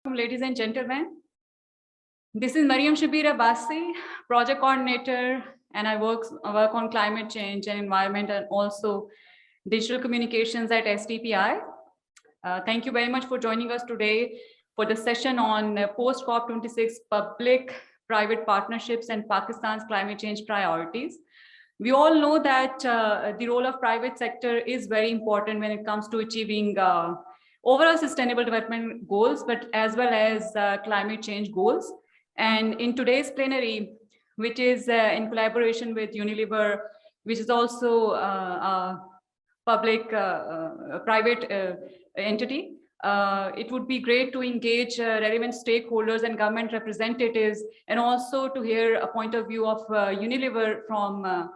Ladies and gentlemen, this is Mariam Shabir Abbasi, project coordinator, and I work on climate change and environment and also digital communications at STPI. Thank you very much for joining us today for the session on post COP26 public-private partnerships and Pakistan's climate change priorities. We all know that the role of private sector is very important when it comes to achieving overall sustainable development goals, but as well as climate change goals. And in today's plenary, which is in collaboration with Unilever, which is also a public-private entity, it would be great to engage relevant stakeholders and government representatives, and also to hear a point of view of Unilever from a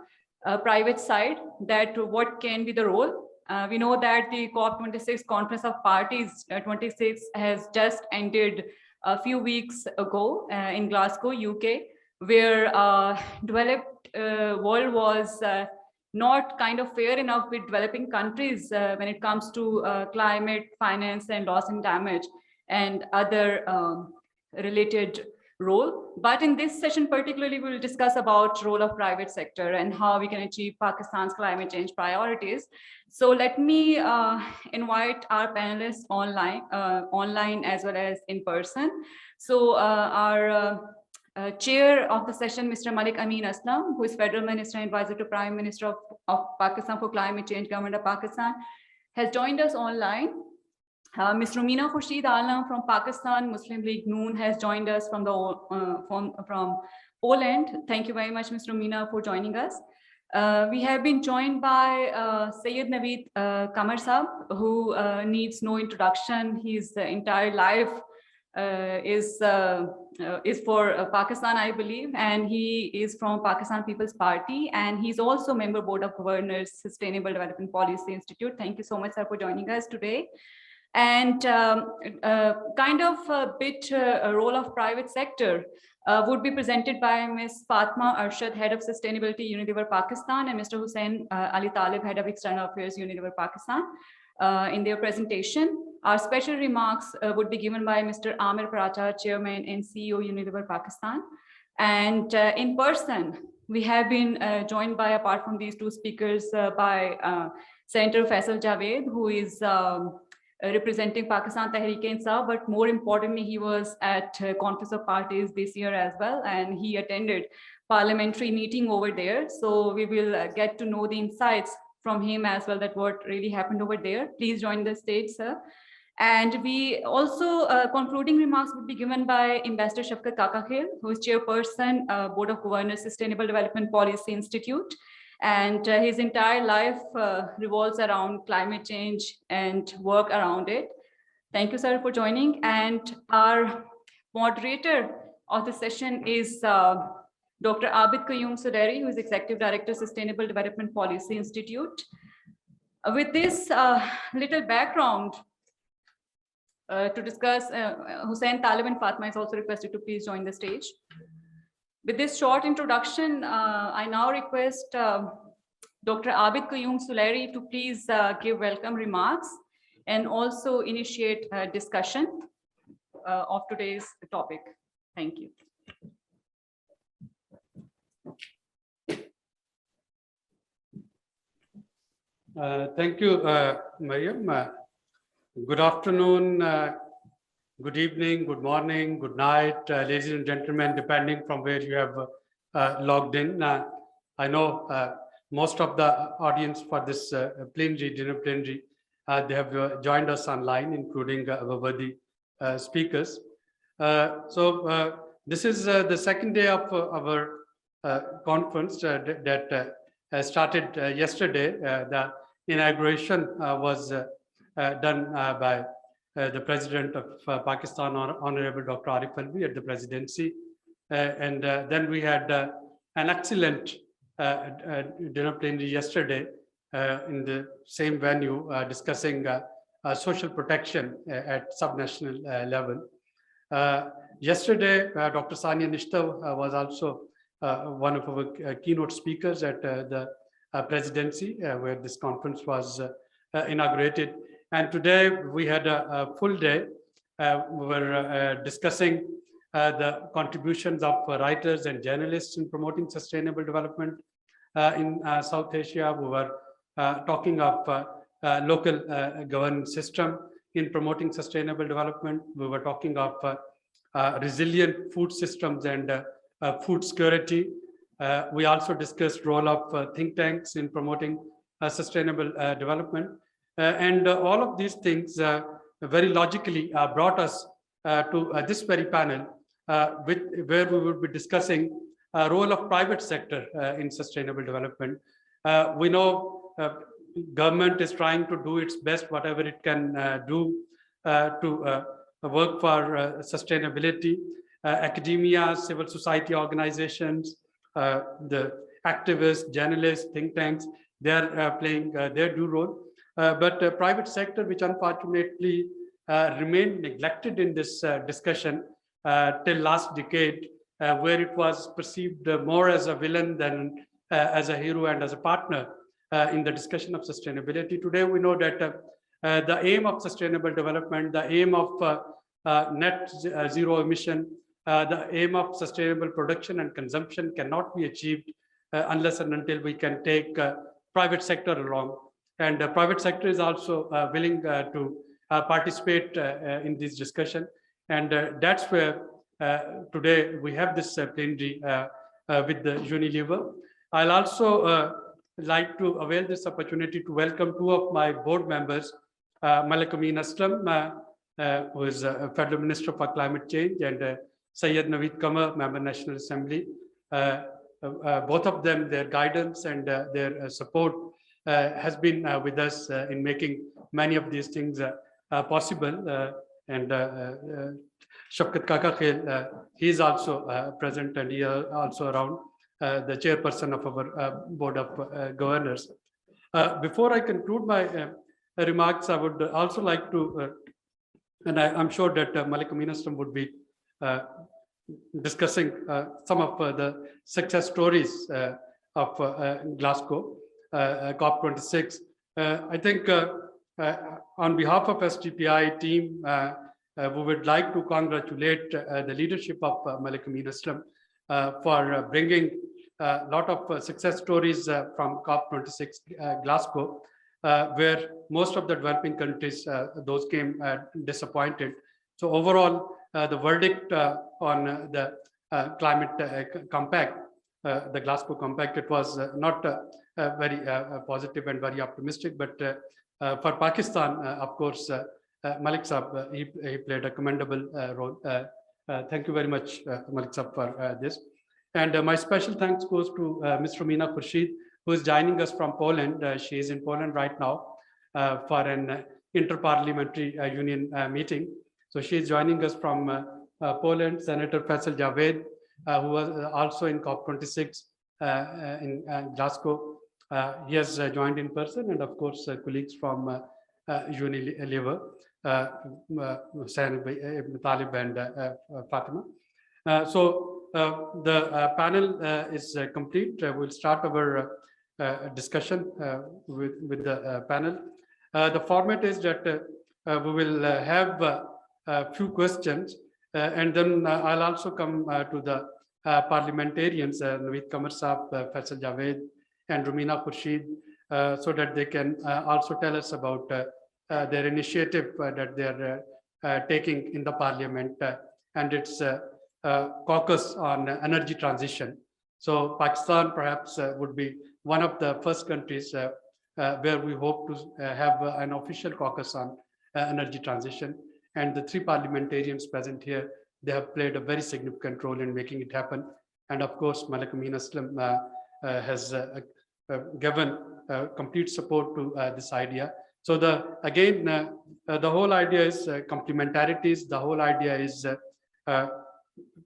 private side, that what can be the role. We know that the COP26 Conference of Parties 26 has just ended a few weeks ago in Glasgow, UK, where developed world was not kind of fair enough with developing countries when it comes to climate, finance, and loss and damage, and other related role. But in this session particularly, we will discuss about role of private sector and how we can achieve Pakistan's climate change priorities. So let me invite our panelists online as well as in person. So our chair of the session, Mr. Malik Amin Aslam, who is Federal Minister and Advisor to Prime Minister of Pakistan for Climate Change, Government of Pakistan, has joined us online. Ms. Rumina Khurshid Alam from Pakistan Muslim League Noon has joined us from Poland. Thank you very much, Ms. Rumina, for joining us. We have been joined by Sayyid Naveed Kamar Saab, who needs no introduction. His entire life is for Pakistan, I believe, and he is from Pakistan People's Party, and he's also member Board of Governors, Sustainable Development Policy Institute. Thank you so much, sir, for joining us today. And kind of a bit a role of private sector would be presented by Ms. Fatma Arshad, Head of Sustainability, Unilever Pakistan, and Mr. Hussain Ali Talib, Head of External Affairs, Unilever Pakistan, in their presentation. Our special remarks would be given by Mr. Amir Paratha, Chairman and CEO, Unilever Pakistan. And in person, we have been joined by, apart from these two speakers, by Senator Faisal Javed, who is representing Pakistan Tehreek-e-Insaf, but more importantly, he was at Conference of Parties this year as well, and he attended parliamentary meeting over there. So we will get to know the insights from him as well, that what really happened over there. Please join the stage, sir. And we also, concluding remarks would be given by Ambassador Shafkat Kakakhel, who is Chairperson, Board of Governors, Sustainable Development Policy Institute. And his entire life revolves around climate change and work around it. Thank you, sir, for joining. And our moderator of the session is Dr. Abid Qayyum Sudairi, who is Executive Director, Sustainable Development Policy Institute. With this little background to discuss, Hussain Talib and Fatma is also requested to please join the stage. With this short introduction, I now request Dr. Abid Qayyum Sudairi to please give welcome remarks and also initiate a discussion of today's topic. Thank you. Thank you, Mariam. Good afternoon, good evening, good morning, good night, ladies and gentlemen, depending from where you have logged in. I know most of the audience for this dinner plenary, they have joined us online, including our worthy speakers. This is the second day of our conference that started yesterday. The inauguration was done by the President of Pakistan, Honorable Dr. Arif Alvi, at the presidency. And then we had an excellent dinner plenary yesterday in the same venue, discussing social protection at subnational level. Yesterday, Dr. Sania Nishtar was also one of our keynote speakers at the presidency, where this conference was inaugurated. And today we had a full day we were discussing the contributions of writers and journalists in promoting sustainable development in South Asia. We were talking of local governance system in promoting sustainable development. We were talking of resilient food systems and food security. We also discussed role of think tanks in promoting sustainable development. And all of these things very logically brought us to this very panel, where we will be discussing role of private sector in sustainable development. We know government is trying to do its best, whatever it can do to work for sustainability. Academia, civil society organizations, the activists, journalists, think tanks, they are playing their due role. But private sector, which unfortunately remained neglected in this discussion till last decade, where it was perceived more as a villain than as a hero and as a partner in the discussion of sustainability. Today, we know that the aim of sustainable development, the aim of net zero emission, the aim of sustainable production and consumption cannot be achieved unless and until we can take private sector along. And the private sector is also willing to participate in this discussion. And that's where today we have this plenary with the Unilever. I'll also like to avail this opportunity to welcome two of my board members, Malik Amin Aslam, who is a Federal Minister for Climate Change, and Syed Naveed Qamar, Member National Assembly. Both of them, their guidance and their support has been with us in making many of these things possible. And Shafkat Kaka Khel, he is also present, and he is also around, the chairperson of our Board of Governors. Before I conclude my remarks, I would also like to, and I'm sure that Malik Amin Aslam would be discussing some of the success stories of Glasgow COP26. I think on behalf of SDPI team, we would like to congratulate the leadership of Malik Amin Aslam for bringing a lot of success stories from COP26 Glasgow, where most of the developing countries, those came disappointed. So overall, the verdict on the climate compact, the Glasgow Compact, it was not very positive and very optimistic. But for Pakistan, of course, Malik Saab, he played a commendable role. Thank you very much, Malik Saab, for this. And my special thanks goes to Ms. Romina Khurshid, who is joining us from Poland. She is in Poland right now for an interparliamentary union meeting. So she is joining us from Poland. Senator Faisal Javed, who was also in COP26 in Glasgow. He has joined in person, and of course, colleagues from Unilever, Hussain Ibn Talib and Fatima. So the panel is complete. We'll start our discussion with the panel. The format is that we will have a few questions, and then I'll also come to the parliamentarians, Naveed Qamar Saab, Faisal Javed, and Romina Khurshid, so that they can also tell us about their initiative that they're taking in the parliament and its caucus on energy transition. So Pakistan perhaps would be one of the first countries where we hope to have an official caucus on energy transition. And the three parliamentarians present here, they have played a very significant role in making it happen. And of course, Malik Amin Aslam has given complete support to this idea. So the whole idea is complementarities. The whole idea is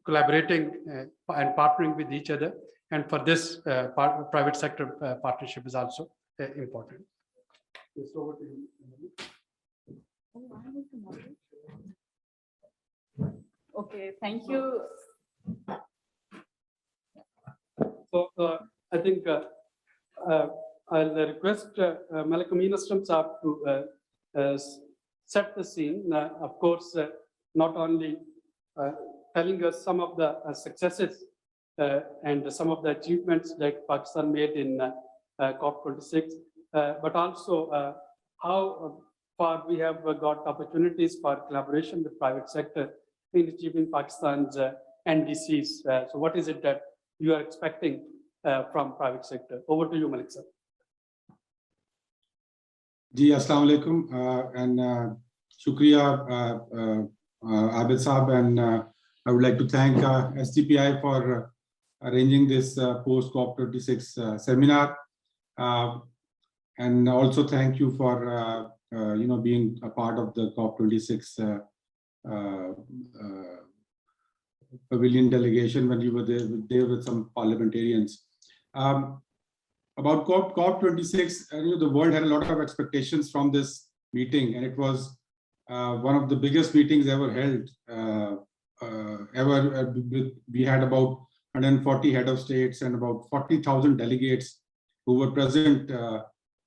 collaborating and partnering with each other. And for this, private sector partnership is also important. Yes, over to you. Okay, thank you. So I think I'll request Malik Amin Aslam Saab to set the scene. Of course, not only telling us some of the successes and some of the achievements that Pakistan made in COP26, but also how far we have got opportunities for collaboration with private sector in achieving Pakistan's NDCs. So what is it that you are expecting from private sector? Over to you, Malik sir. Ji, Assalamu alaikum and shukriya Abid Saab, and I would like to thank SDPI for arranging this post COP26 seminar, and also thank you for being a part of the COP26 pavilion delegation when you were there with some parliamentarians. About COP26, the world had a lot of expectations from this meeting, and it was one of the biggest meetings ever held. We had about 140 head of states and about 40,000 delegates who were present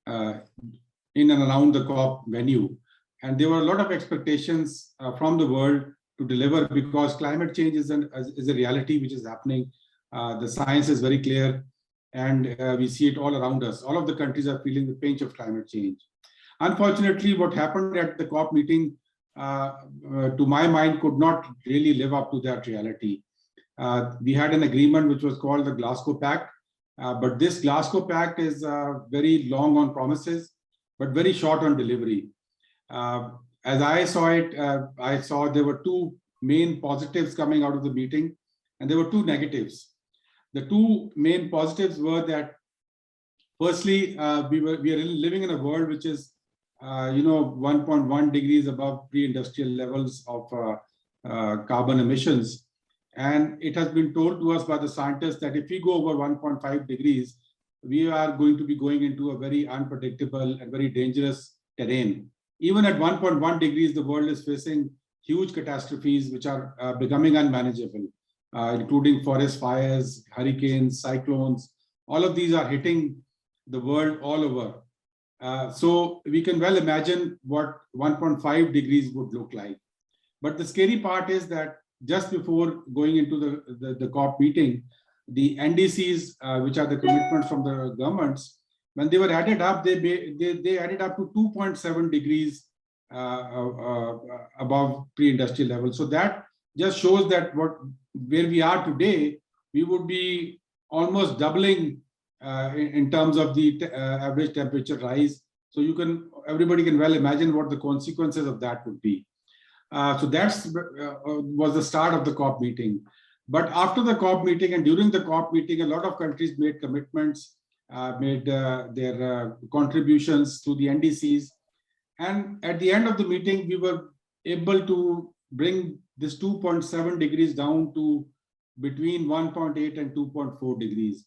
in and around the COP venue. And there were a lot of expectations from the world to deliver, because climate change is a reality which is happening. The science is very clear, and we see it all around us. All of the countries are feeling the pinch of climate change. Unfortunately, what happened at the COP meeting, to my mind, could not really live up to that reality. We had an agreement which was called the Glasgow Pact, but this Glasgow Pact is very long on promises, but very short on delivery. As I saw it, I saw there were two main positives coming out of the meeting, and there were two negatives. The two main positives were that, firstly, we are living in a world which is 1.1 degrees above pre-industrial levels of carbon emissions. And it has been told to us by the scientists that if we go over 1.5 degrees, we are going to be going into a very unpredictable and very dangerous terrain. Even at 1.1 degrees, the world is facing huge catastrophes which are becoming unmanageable, including forest fires, hurricanes, cyclones. All of these are hitting the world all over. So we can well imagine what 1.5 degrees would look like. But the scary part is that just before going into the COP meeting, the NDCs, which are the commitments from the governments, when they were added up, they added up to 2.7 degrees above pre-industrial level. So that just shows that where we are today, we would be almost doubling in terms of the average temperature rise. So everybody can well imagine what the consequences of that would be. So that's was the start of the COP meeting. But after the COP meeting and during the COP meeting, a lot of countries made commitments, made their contributions to the NDCs. And at the end of the meeting, we were able to bring this 2.7 degrees down to between 1.8 and 2.4 degrees.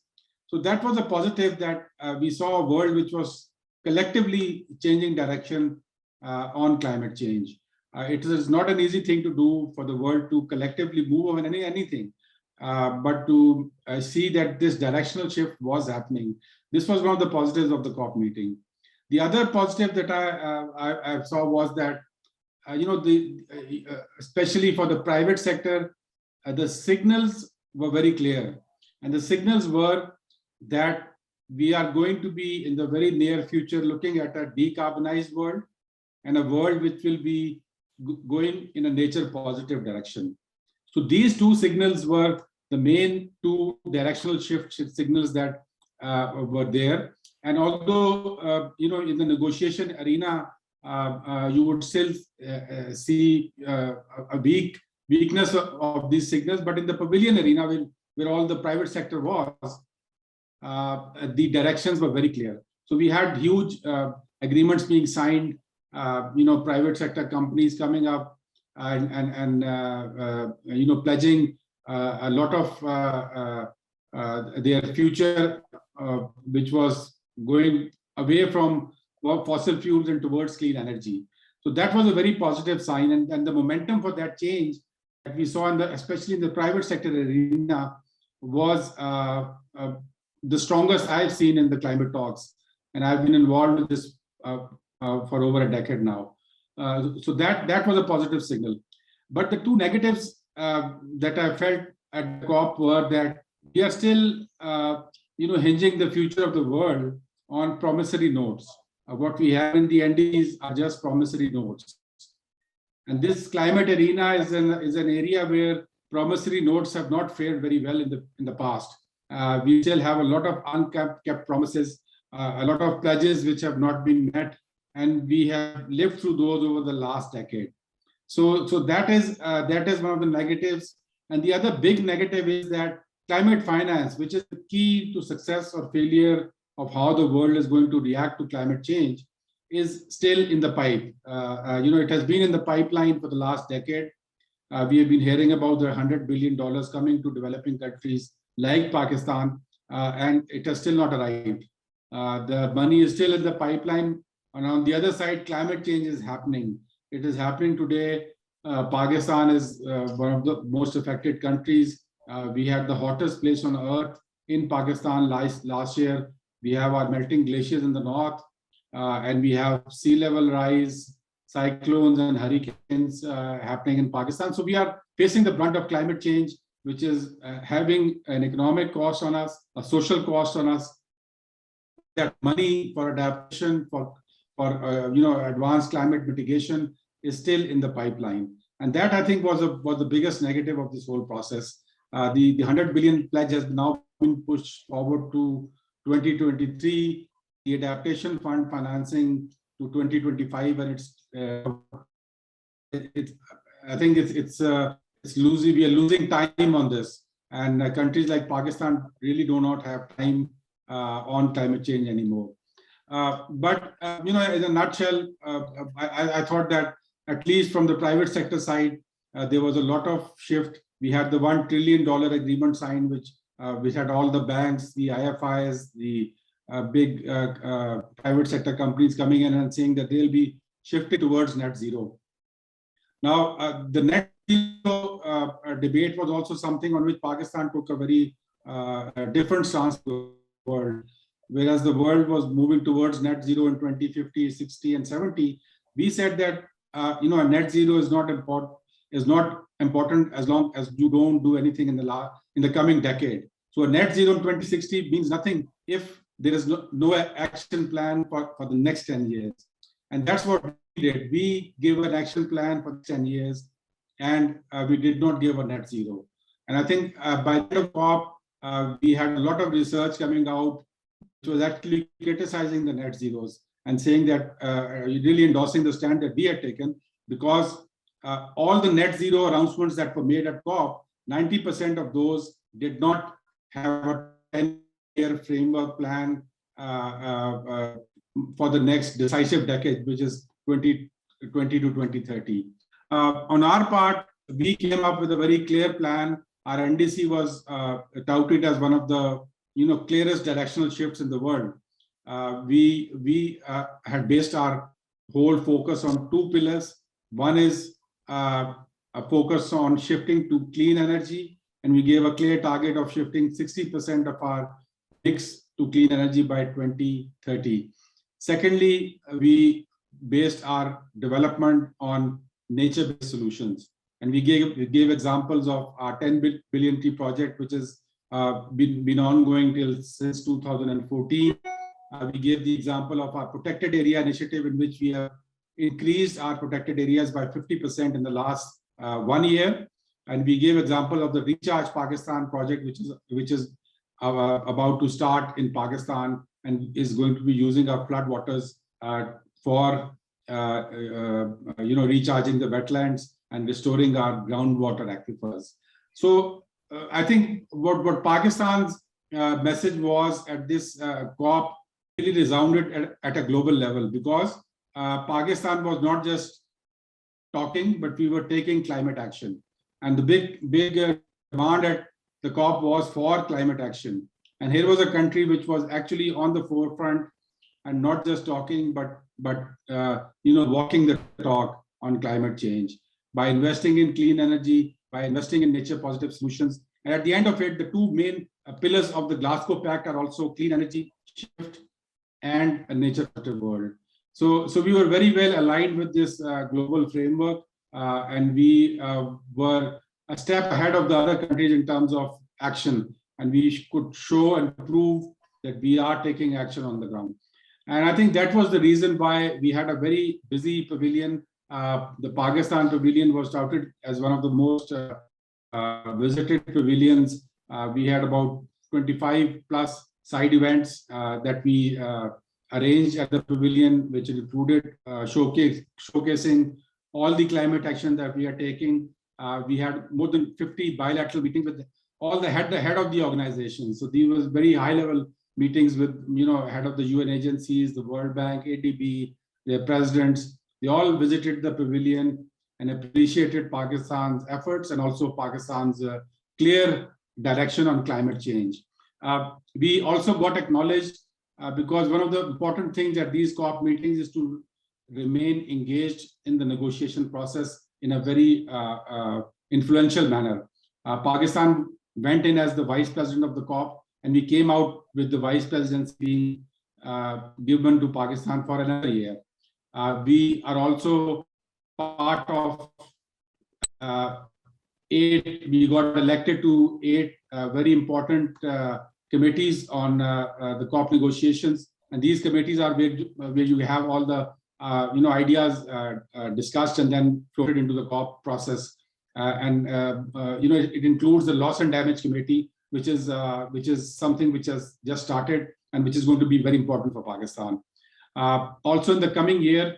So that was a positive, that we saw a world which was collectively changing direction on climate change. It is not an easy thing to do for the world to collectively move on anything, but to see that this directional shift was happening. This was one of the positives of the COP meeting. The other positive that I saw was that, especially for the private sector, the signals were very clear. And the signals were that we are going to be in the very near future looking at a decarbonized world, and a world which will be going in a nature positive direction. So these two signals were the main two directional shift signals that were there. And although, in the negotiation arena, you would still see a weakness of these signals, but in the pavilion arena, where all the private sector was, the directions were very clear. So we had huge agreements being signed, private sector companies coming up and pledging a lot of their future, which was going away from fossil fuels and towards clean energy. So that was a very positive sign, and the momentum for that change that we saw especially in the private sector arena was the strongest I've seen in the climate talks, and I've been involved with this for over a decade now. So that was a positive signal. But the two negatives that I felt at the COP were that we are still, hinging the future of the world on promissory notes. What we have in the NDCs are just promissory notes. And this climate arena is an area where promissory notes have not fared very well in the past. We still have a lot of unkept promises, a lot of pledges which have not been met, and we have lived through those over the last decade. So that is one of the negatives. And the other big negative is that climate finance, which is the key to success or failure of how the world is going to react to climate change, is still in the pipe. It has been in the pipeline for the last decade. We have been hearing about the $100 billion coming to developing countries like Pakistan, and it has still not arrived. The money is still in the pipeline. And on the other side, climate change is happening. It is happening today. Pakistan is one of the most affected countries. We had the hottest place on earth in Pakistan last year. We have our melting glaciers in the north, and we have sea level rise, cyclones and hurricanes happening in Pakistan. So we are facing the brunt of climate change, which is having an economic cost on us, a social cost on us. That money for adaptation, for advanced climate mitigation is still in the pipeline. And that, I think, was the biggest negative of this whole process. The 100 billion pledge has now been pushed forward to 2023. The adaptation fund financing to 2025, and I think it's losing. We are losing time on this, and countries like Pakistan really do not have time on climate change anymore. But in a nutshell, I thought that at least from the private sector side, there was a lot of shift. We had the $1 trillion agreement signed, which had all the banks, the IFIs, the big private sector companies coming in and saying that they'll be shifting towards net zero. Now, the net zero debate was also something on which Pakistan took a very different stance to the world. Whereas the world was moving towards net zero in 2050, 60, and 70, we said that a net zero is not important as long as you don't do anything in the coming decade. So a net zero in 2060 means nothing if there is no action plan for the next 10 years. And that's what we did. We gave an action plan for 10 years, and we did not give a net zero. And I think by the end of COP, we had a lot of research coming out, which was actually criticizing the net zeros and saying that really endorsing the stand that we had taken, because all the net zero announcements that were made at COP, 90% of those did not have a 10-year framework plan for the next decisive decade, which is 2020 to 2030. On our part, we came up with a very clear plan. Our NDC was touted as one of the clearest directional shifts in the world. We had based our whole focus on two pillars. One is a focus on shifting to clean energy, and we gave a clear target of shifting 60% of our mix to clean energy by 2030. Secondly, we based our development on nature-based solutions, and we gave examples of our 10 billion tree project, which has been ongoing since 2014. We gave the example of our protected area initiative, in which we have increased our protected areas by 50% in the last 1 year. And we gave example of the Recharge Pakistan project, which is about to start in Pakistan and is going to be using our flood waters for recharging the wetlands and restoring our groundwater aquifers. So I think what Pakistan's message was at this COP really resounded at a global level, because Pakistan was not just talking, but we were taking climate action. And the big demand at the COP was for climate action. And here was a country which was actually on the forefront and not just talking, but walking the talk on climate change by investing in clean energy, by investing in nature positive solutions. And at the end of it, the two main pillars of the Glasgow Pact are also clean energy shift and a nature positive world. So we were very well aligned with this global framework. and we were a step ahead of the other countries in terms of action, and we could show and prove that we are taking action on the ground. And I think that was the reason why we had a very busy pavilion. The Pakistan pavilion was touted as one of the most visited pavilions. We had about 25 plus side events that we arranged at the pavilion, which included showcasing all the climate action that we are taking. We had more than 50 bilateral meetings with all the head of the organization. So these was very high level meetings with head of the UN agencies, the World Bank, ADB, their presidents. They all visited the pavilion and appreciated Pakistan's efforts and also Pakistan's clear direction on climate change. We also got acknowledged because one of the important things at these COP meetings is to remain engaged in the negotiation process in a very influential manner. Pakistan went in as the vice president of the COP, and we came out with the vice presidency being given to Pakistan for another year. We are also part of we got elected to 8 very important committees on the COP negotiations, and these committees are where you have all the ideas discussed and then floated into the COP process. It includes the loss and damage committee, which is something which has just started and which is going to be very important for Pakistan. Also in the coming year,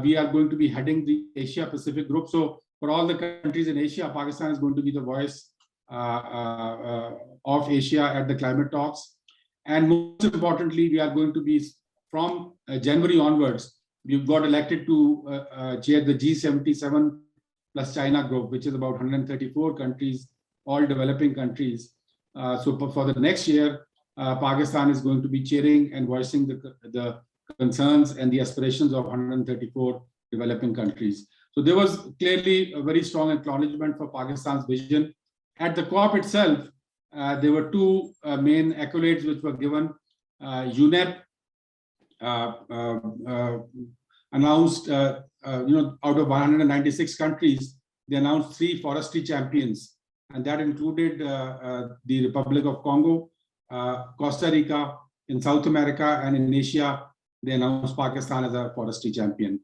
we are going to be heading the Asia Pacific group. So for all the countries in Asia, Pakistan is going to be the voice of Asia at the climate talks. And most importantly, we are going to be, from January onwards, we've got elected to chair the G77 plus China group, which is about 134 countries, all developing countries. So for the next year, Pakistan is going to be chairing and voicing the concerns and the aspirations of 134 developing countries. So there was clearly a very strong acknowledgement for Pakistan's vision. At the COP itself, there were 2 main accolades which were given. UNEP announced, out of 196 countries, they announced 3 forestry champions, and that included the Republic of Congo, Costa Rica, in South America, and in Asia, they announced Pakistan as a forestry champion.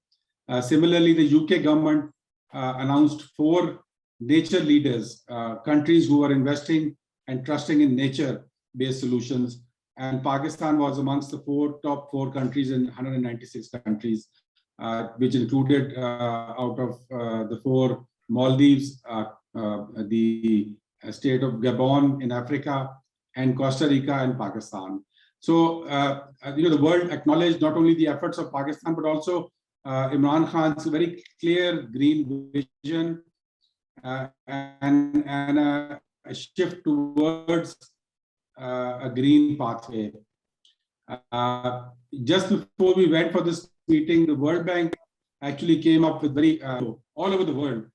Similarly, the UK government announced 4 nature leaders, countries who are investing and trusting in nature-based solutions. And Pakistan was amongst the top 4 countries in 196 countries, which included out of the 4, Maldives, the state of Gabon in Africa, and Costa Rica and Pakistan. So, the world acknowledged not only the efforts of Pakistan, but also Imran Khan's very clear green vision and a shift towards a green pathway. Just before we went for this meeting, the World Bank actually came up with very all over the world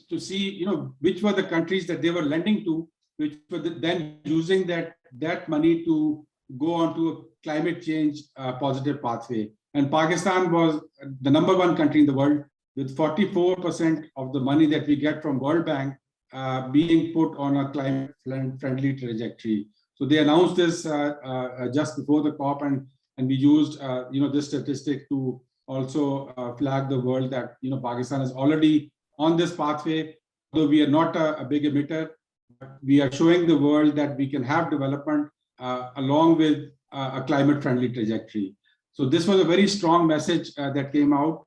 to see, which were the countries that they were lending to, which were then using that money to go on to a climate change positive pathway. And Pakistan was the #1 country in the world, with 44% of the money that we get from World Bank being put on a climate friendly trajectory. So they announced this just before the COP, and we used this statistic to also flag the world that Pakistan is already on this pathway. Though we are not a big emitter, we are showing the world that we can have development along with a climate friendly trajectory. So this was a very strong message that came out.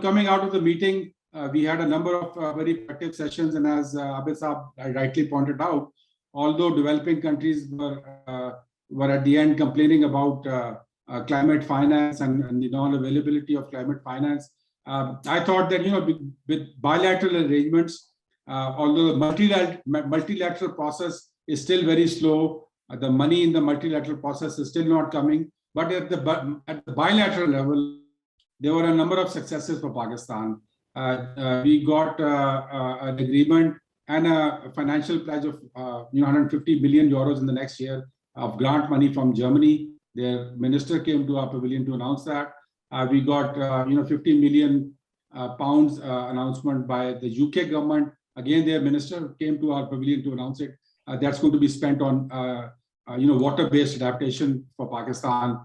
Coming out of the meeting, we had a number of very productive sessions, and as Abid Saab rightly pointed out, although developing countries were at the end complaining about climate finance and the non-availability of climate finance, I thought that with bilateral arrangements, although the multilateral process is still very slow, the money in the multilateral process is still not coming. But at the bilateral level, there were a number of successes for Pakistan. We got an agreement and a financial pledge of 150 billion euros in the next year of grant money from Germany. Their minister came to our pavilion to announce that. We got 50 million pounds announcement by the UK government. Again, their minister came to our pavilion to announce it. That's going to be spent on water-based adaptation for Pakistan.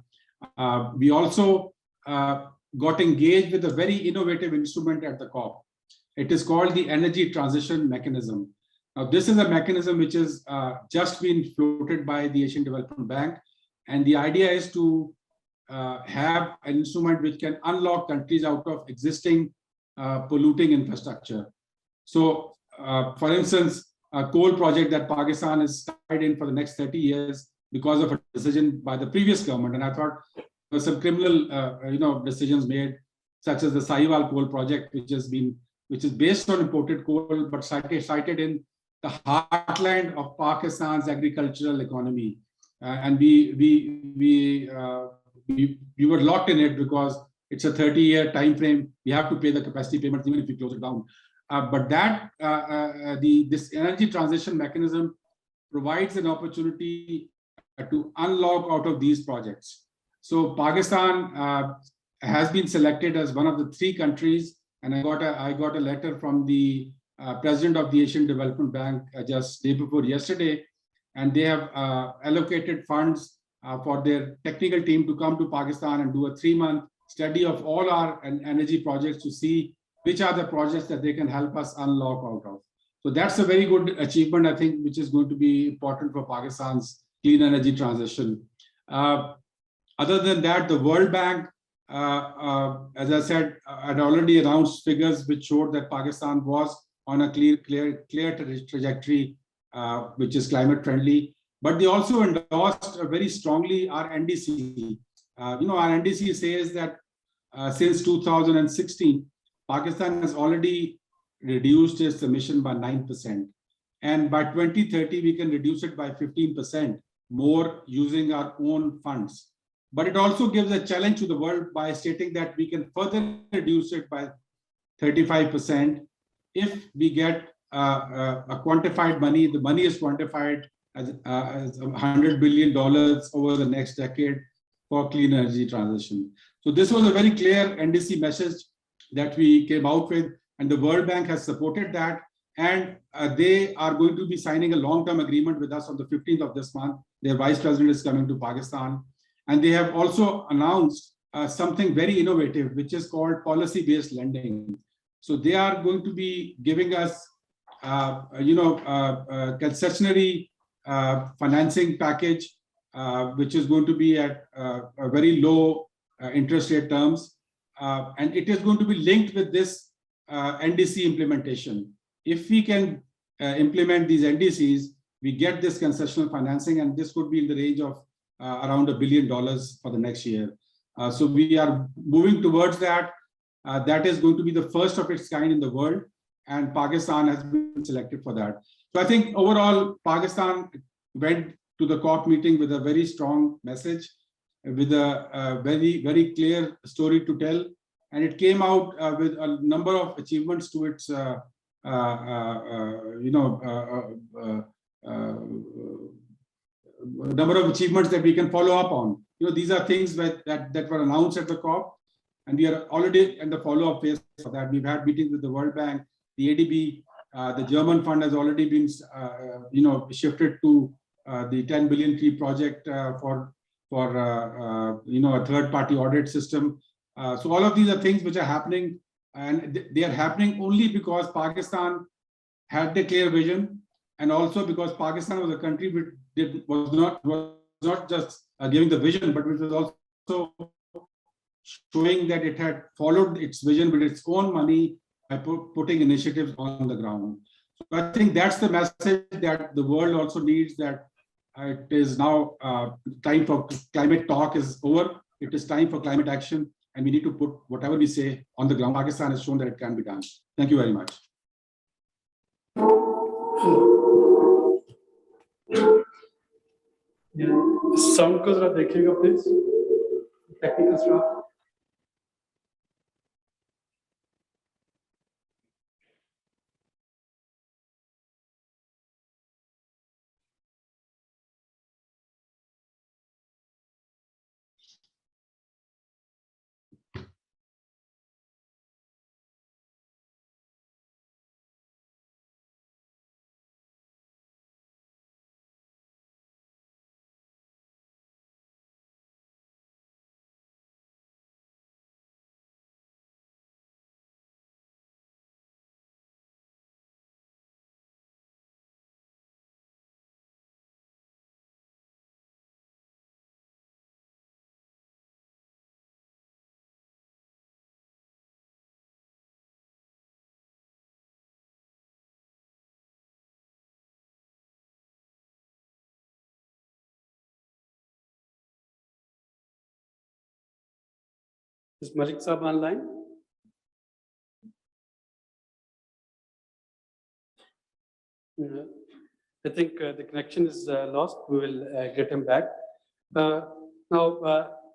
We also got engaged with a very innovative instrument at the COP. It is called the Energy Transition Mechanism. Now, this is a mechanism which has just been floated by the Asian Development Bank. And the idea is to have an instrument which can unlock countries out of existing polluting infrastructure. So, for instance, a coal project that Pakistan is tied in for the next 30 years because of a decision by the previous government. And I thought there were some criminal decisions made, such as the Sahiwal coal project, which is based on imported coal, but cited in the heartland of Pakistan's agricultural economy. And we were locked in it because it's a 30-year time frame. We have to pay the capacity payments even if we close it down. But this energy transition mechanism provides an opportunity to unlock out of these projects. So Pakistan has been selected as one of the 3 countries, and I got a letter from the president of the Asian Development Bank just day before yesterday, and they have allocated funds for their technical team to come to Pakistan and do a 3-month study of all our energy projects to see which are the projects that they can help us unlock out of. So that's a very good achievement, I think, which is going to be important for Pakistan's clean energy transition. Other than that, the World Bank, as I said, had already announced figures which showed that Pakistan was on a clear trajectory, which is climate friendly. But they also endorsed very strongly our NDC. Our NDC says that since 2016, Pakistan has already reduced its emission by 9%. And by 2030, we can reduce it by 15% more using our own funds. But it also gives a challenge to the world by stating that we can further reduce it by 35% if we get a quantified money. The money is quantified as $100 billion over the next decade for clean energy transition. So this was a very clear NDC message that we came out with, and the World Bank has supported that. And they are going to be signing a long-term agreement with us on the 15th of this month. Their vice president is coming to Pakistan. And they have also announced something very innovative, which is called policy-based lending. So they are going to be giving us, concessionary financing package, which is going to be at a very low interest rate terms. And it is going to be linked with this NDC implementation. If we can implement these NDCs, we get this concessional financing, and this could be in the range of around $1 billion for the next year. So we are moving towards that. That is going to be the first of its kind in the world, and Pakistan has been selected for that. So I think overall, Pakistan went to the COP meeting with a very strong message, with a very, very clear story to tell. And it came out with a number of achievements to its, number of achievements that we can follow up on. These are things that were announced at the COP, and we are already in the follow-up phase for that. We've had meetings with the World Bank, the ADB, the German fund has already been, shifted to the 10 billion tree project for a third-party audit system. So all of these are things which are happening, and they are happening only because Pakistan had the clear vision, and also because Pakistan was a country which was not just giving the vision, but which was also showing that it had followed its vision with its own money by putting initiatives on the ground. So I think that's the message that the world also needs, that it is now time for climate talk is over. It is time for climate action, and we need to put whatever we say on the ground. Pakistan has shown that it can be done. Thank you very much. Sound को जरा देखिएगा please. Technical staff. Is Malik Saab online? I think the connection is lost. We will get him back. Now,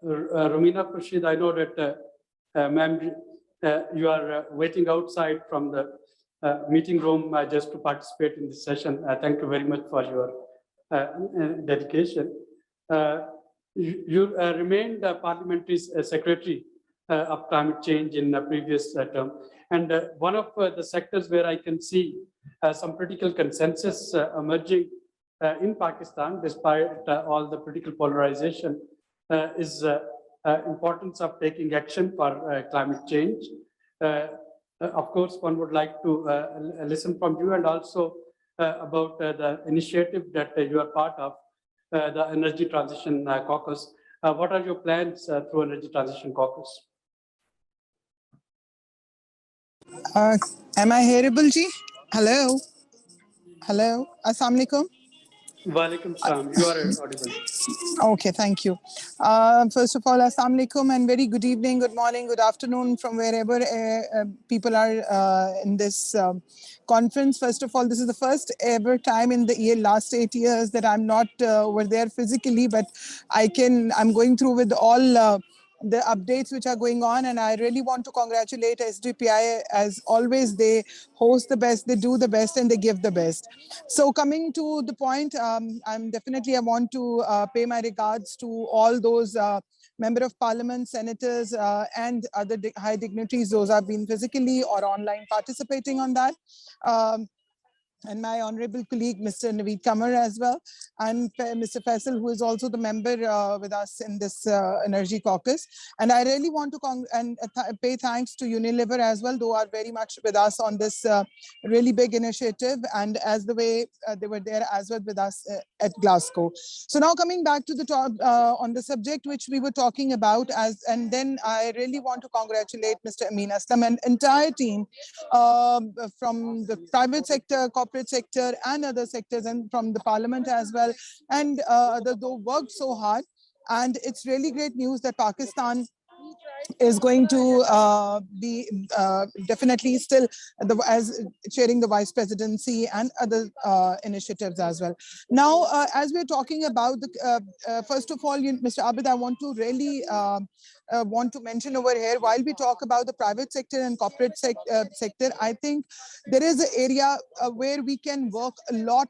Romina Khurshid, I know that, ma'am, you are waiting outside from the meeting room just to participate in this session. Thank you very much for your dedication. You remained parliamentary secretary of climate change in the previous term. And one of the sectors where I can see some political consensus emerging in Pakistan, despite all the political polarization, is importance of taking action for climate change. Of course, one would like to listen from you and also about the initiative that you are part of, the Energy Transition Caucus. What are your plans through Energy Transition Caucus? Am I hearable, Ji? Hello? Hello? Assalamu alaikum. Walaikum salam. You are audible. Okay, thank you. First of all, assalamu alaikum and very good evening, good morning, good afternoon from wherever people are in this conference. First of all, this is the first ever time in the last 8 years that I'm not over there physically, but I'm going through with all the updates which are going on, and I really want to congratulate SDPI. As always, they host the best, they do the best, and they give the best. So coming to the point, I want to pay my regards to all those member of parliament, senators, and other high dignitaries, those have been physically or online participating on that. And my honorable colleague, Mr. Naveed Qamar as well, and Mr. Faisal, who is also the member with us in this Energy Caucus. And I really want to pay thanks to Unilever as well, who are very much with us on this really big initiative, and as the way they were there as well with us at Glasgow. So now coming back to the top on the subject which we were talking about, and then I really want to congratulate Mr. Amin Aslam and entire team from the private sector, corporate sector, and other sectors, and from the parliament as well, and they worked so hard. And it's really great news that Pakistan is going to be definitely still as chairing the vice presidency and other initiatives as well. Now, as we're talking about the, first of all, Mr. Abid, I want to really want to mention over here, while we talk about the private sector and corporate sector, I think there is an area where we can work a lot,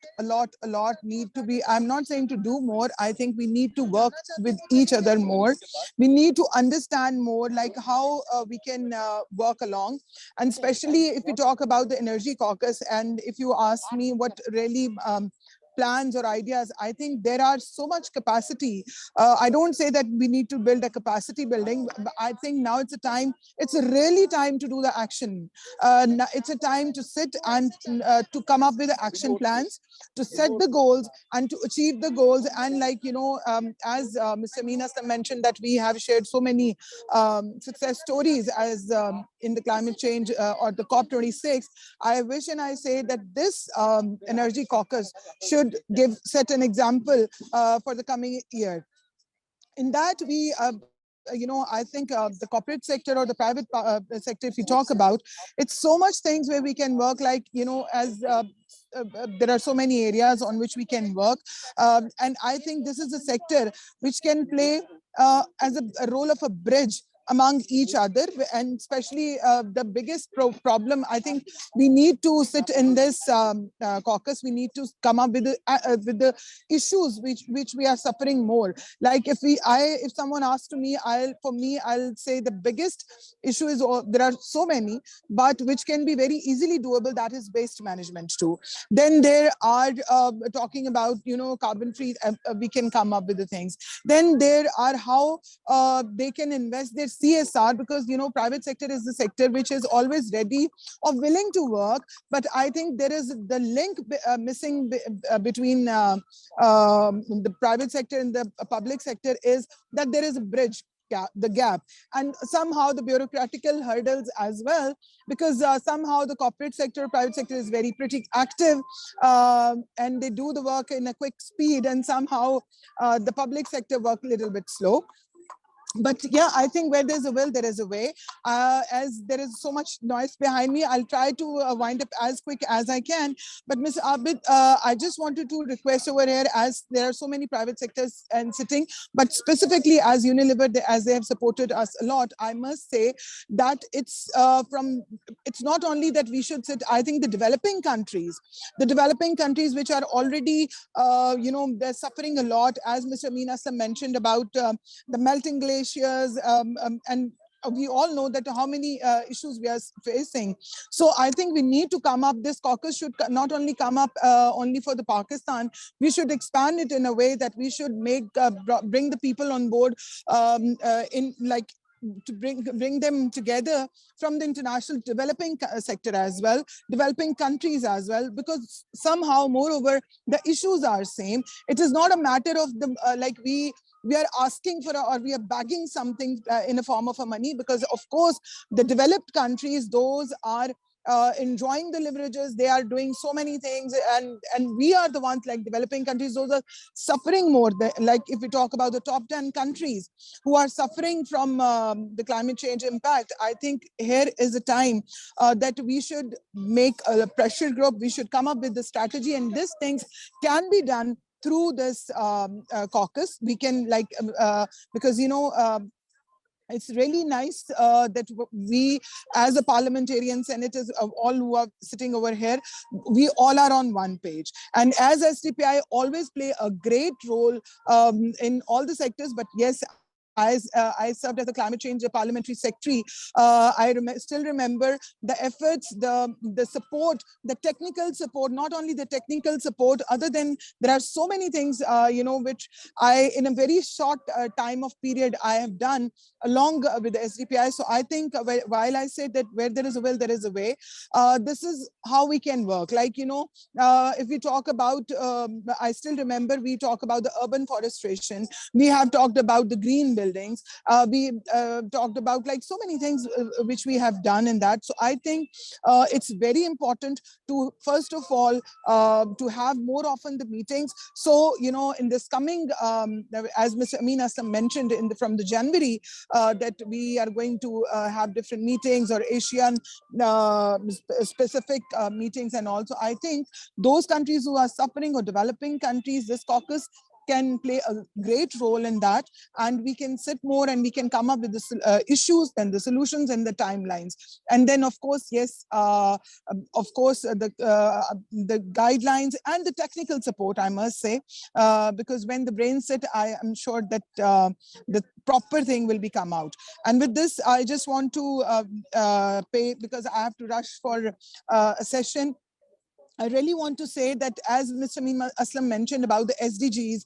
need to be, I'm not saying to do more, I think we need to work with each other more. We need to understand more like how we can work along. And especially if we talk about the Energy Caucus, and if you ask me what really plans or ideas, I think there are so much capacity. I don't say that we need to build a capacity building, but I think now it's a really time to do the action. It's a time to sit and to come up with the action plans, to set the goals and to achieve the goals. And like, as Mr. Meena mentioned, that we have shared so many success stories as in the climate change or the COP26. I wish and I say that this Energy Caucus should set an example for the coming year. In that, we I think the corporate sector or the private sector, if you talk about, it's so much things where we can work, like, as there are so many areas on which we can work. And I think this is a sector which can play as a role of a bridge among each other. And especially the biggest problem, I think we need to sit in this caucus, we need to come up with the issues which we are suffering more. Like if someone asks to me, I'll say the biggest issue is, there are so many, but which can be very easily doable, that is waste management too. Then there are talking about, carbon free, we can come up with the things. Then there are how they can invest their CSR, because private sector is the sector which is always ready or willing to work, but I think there is the link missing between the private sector and the public sector, is that there is a bridge, the gap, and somehow the bureaucratical hurdles as well, because somehow the corporate sector, private sector is very pretty active, and they do the work in a quick speed, and somehow the public sector work a little bit slow. but yeah, I think where there's a will, there is a way. As there is so much noise behind me, I'll try to wind up as quick as I can. But Ms. Abid, I just wanted to request over here, as there are so many private sectors and sitting, but specifically as Unilever, as they have supported us a lot, I must say that it's not only that we should sit. I think the developing countries which are already, they're suffering a lot, as Mr. Amin Aslam mentioned about the melting glaciers, and we all know that how many issues we are facing. So I think we need to come up, this caucus should not only come up only for the Pakistan, we should expand it in a way that we should bring the people on board, in like to bring them together from the international developing sector as well, developing countries as well, because somehow, moreover, the issues are same. It is not a matter of the like we are asking for or we are begging something in a form of a money, because of course the developed countries, those are enjoying the leverages, they are doing so many things, and we are the ones, like developing countries, those are suffering more. Like if we talk about the top 10 countries who are suffering from the climate change impact, I think here is a time that we should make a pressure group, we should come up with the strategy, and these things can be done through this caucus. We can because it's really nice that we as a parliamentarian senators, all who are sitting over here, we all are on one page. And as SDPI always play a great role in all the sectors, but yes, as I served as a climate change parliamentary secretary, I still remember the efforts, the support, the technical support, not only the technical support, other than there are so many things, which I, in a very short time of period, I have done along with the SDPI. So I think while I say that where there is a will, there is a way, this is how we can work. Like, if we talk about, I still remember we talk about the urban forestation, we have talked about the green buildings, we talked about like so many things which we have done in that. So I think it's very important to, first of all, to have more often the meetings. So, in this coming, as Mr. Amin Aslam mentioned from the January, that we are going to have different meetings or Asian specific meetings. And also, I think those countries who are suffering or developing countries, this caucus can play a great role in that, and we can sit more and we can come up with the issues and the solutions and the timelines. And then, of course, yes, the guidelines and the technical support, I must say, because when the brains sit, I am sure that the proper thing will be come out. And with this, I just want to pay, because I have to rush for a session. I really want to say that, as Mr. Amin Aslam mentioned about the SDGs,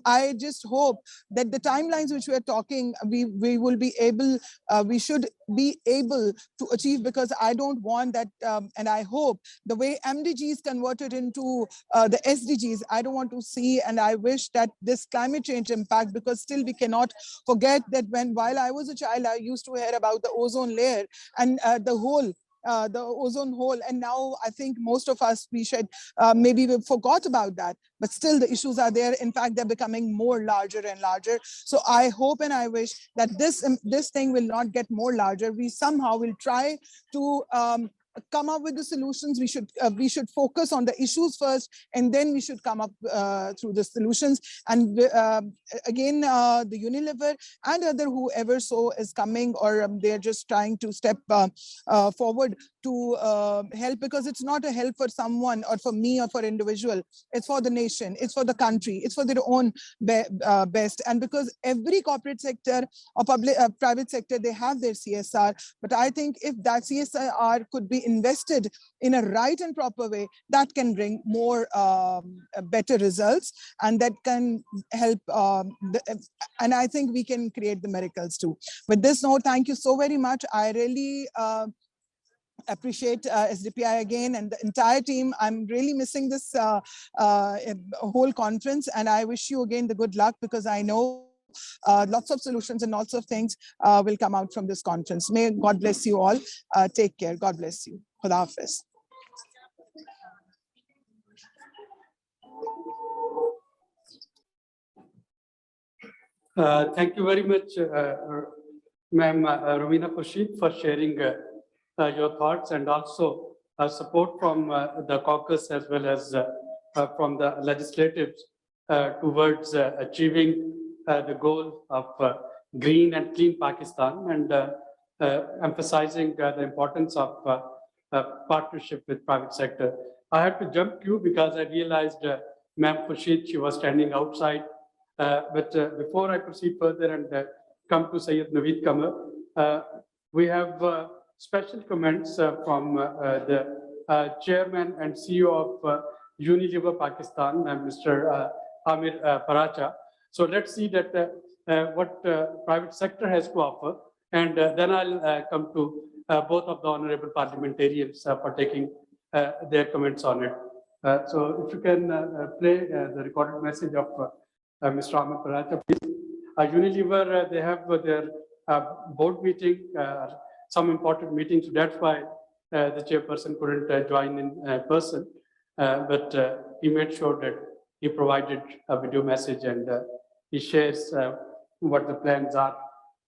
I just hope that the timelines which we are talking, we will be able, we should be able to achieve, because I don't want that, and I hope the way MDGs converted into the SDGs, I don't want to see, and I wish that this climate change impact, because still we cannot forget that while I was a child, I used to hear about the ozone layer and the ozone hole, and now I think most of us, we should maybe we forgot about that, but still the issues are there. In fact, they're becoming more larger and larger. So I hope and I wish that this thing will not get more larger. We somehow will try to come up with the solutions. We should focus on the issues first, and then we should come up through the solutions. And again, the Unilever and other whoever so is coming, or they're just trying to step forward to help, because it's not a help for someone or for me or for individual. It's for the nation, it's for the country, it's for their own best. And because every corporate sector or private sector, they have their CSR, but I think if that CSR could be invested in a right and proper way, that can bring more better results, and that can help, and I think we can create the miracles too. With this note, thank you so very much. I really appreciate SDPI again and the entire team. I'm really missing this whole conference, and I wish you again the good luck, because I know lots of solutions and lots of things will come out from this conference. May God bless you all. Take care. God bless you. Khuda Hafiz. Thank you very much, Ma'am Romina Khurshid, for sharing your thoughts and also support from the caucus as well as from the legislatives towards achieving the goal of green and clean Pakistan, and emphasizing the importance of partnership with private sector. I had to jump queue because I realized Ma'am Khurshid, she was standing outside. But before I proceed further and come to Sayyid Naveed Qamar, we have special comments from the chairman and CEO of Unilever Pakistan, Mr. Amir Paracha. So let's see that what private sector has to offer, and then I'll come to both of the honorable parliamentarians for taking their comments on it. So if you can play the recorded message of Mr. Amir Paracha, please. Unilever, they have their board meeting, some important meetings. So that's why the chairperson couldn't join in person. But he made sure that he provided a video message, and he shares what the plans are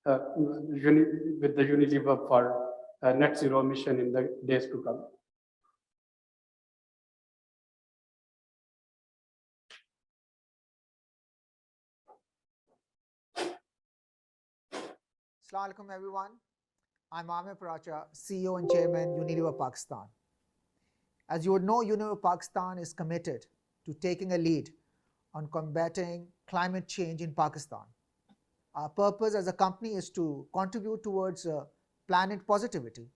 with the Unilever for net zero emission in the days to come. Assalamu alaikum, everyone. I'm Amir Paracha, CEO and Chairman, Unilever Pakistan. As you would know, Unilever Pakistan is committed to taking a lead on combating climate change in Pakistan. Our purpose as a company is to contribute towards planet positivity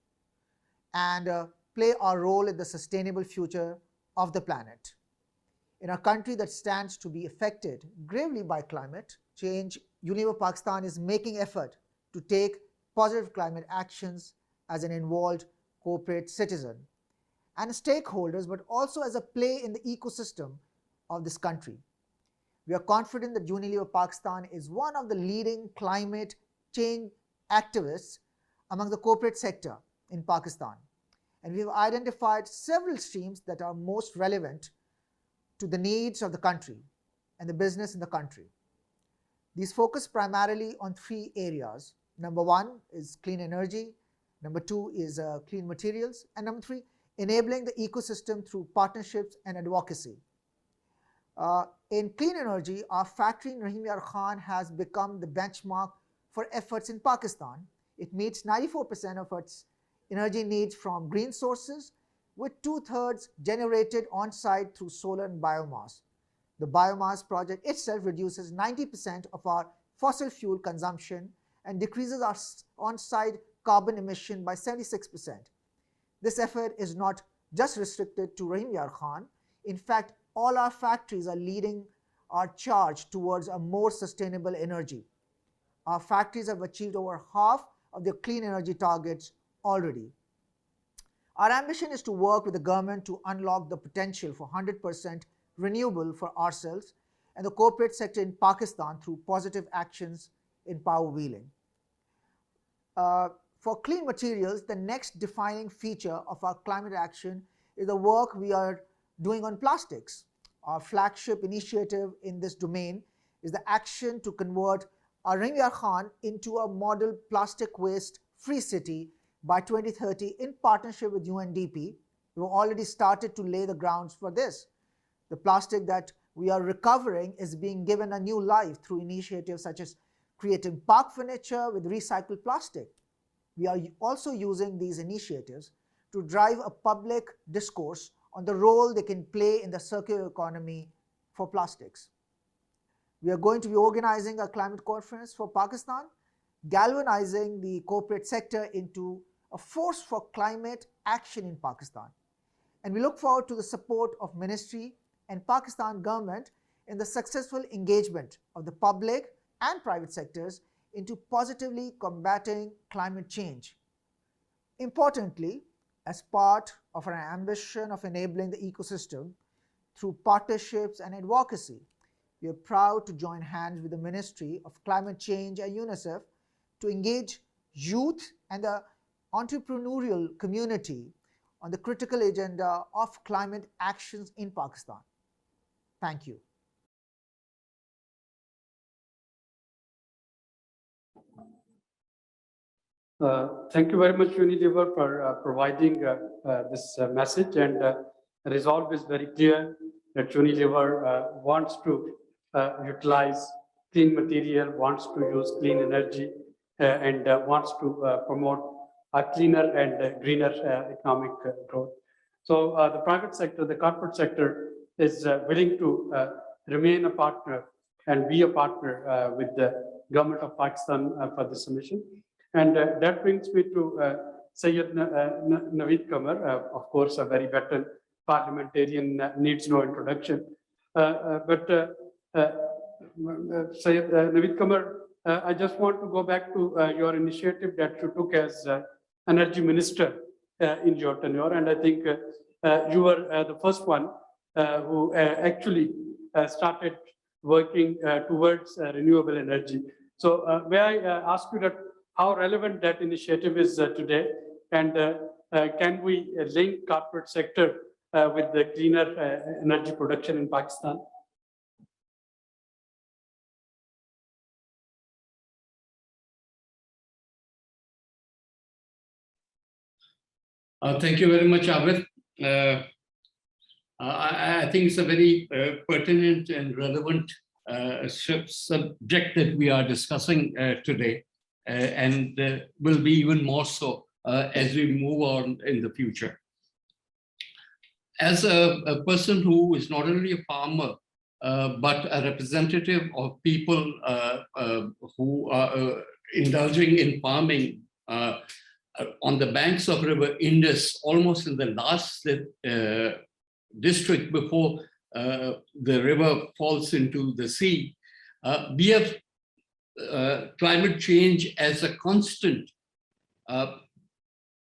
and play our role in the sustainable future of the planet. In a country that stands to be affected gravely by climate change, Unilever Pakistan is making effort to take positive climate actions as an involved corporate citizen and stakeholders, but also as a play in the ecosystem of this country. We are confident that Unilever Pakistan is one of the leading climate change activists among the corporate sector in Pakistan. And we have identified several streams that are most relevant to the needs of the country and the business in the country. These focus primarily on three areas. Number one is clean energy. Number two is clean materials. And number three, enabling the ecosystem through partnerships and advocacy. In clean energy, our factory in Rahim Yar Khan has become the benchmark for efforts in Pakistan. It meets 94% of its energy needs from green sources, with 2/3 generated on-site through solar and biomass. The biomass project itself reduces 90% of our fossil fuel consumption and decreases our on-site carbon emission by 76%. This effort is not just restricted to Rahim Yar Khan. In fact, all our factories are leading our charge towards a more sustainable energy. Our factories have achieved over half of their clean energy targets already. Our ambition is to work with the government to unlock the potential for 100% renewable for ourselves and the corporate sector in Pakistan through positive actions in power wheeling. For clean materials, the next defining feature of our climate action is the work we are doing on plastics. Our flagship initiative in this domain is the action to convert Rahim Yar Khan into a model plastic waste-free city by 2030 in partnership with UNDP. We've already started to lay the grounds for this. The plastic that we are recovering is being given a new life through initiatives such as creating park furniture with recycled plastic. We are also using these initiatives to drive a public discourse on the role they can play in the circular economy for plastics. We are going to be organizing a climate conference for Pakistan, galvanizing the corporate sector into a force for climate action in Pakistan. And we look forward to the support of Ministry and Pakistan government in the successful engagement of the public and private sectors into positively combating climate change. Importantly, as part of our ambition of enabling the ecosystem through partnerships and advocacy, we are proud to join hands with the Ministry of Climate Change and UNICEF to engage youth and the entrepreneurial community on the critical agenda of climate actions in Pakistan. Thank you. Thank you very much, Unilever, for providing this message. And the resolve is very clear that Unilever wants to utilize clean material, wants to use clean energy, and wants to promote a cleaner and greener economic growth. So the private sector, the corporate sector is willing to remain a partner and be a partner with the government of Pakistan for this mission. And that brings me to Syed Naveed Qamar, of course, a very veteran parliamentarian, needs no introduction. But Syed Naveed Qamar, I just want to go back to your initiative that you took as energy minister in your tenure. And I think you were the first one who actually started working towards renewable energy. So may I ask you that how relevant that initiative is today, and can we link corporate sector with the cleaner energy production in Pakistan? Thank you very much, Abid. I think it's a very pertinent and relevant subject that we are discussing today, and will be even more so as we move on in the future. As a person who is not only a farmer, but a representative of people who are indulging in farming on the banks of River Indus, almost in the last district before the river falls into the sea, we have climate change as a constant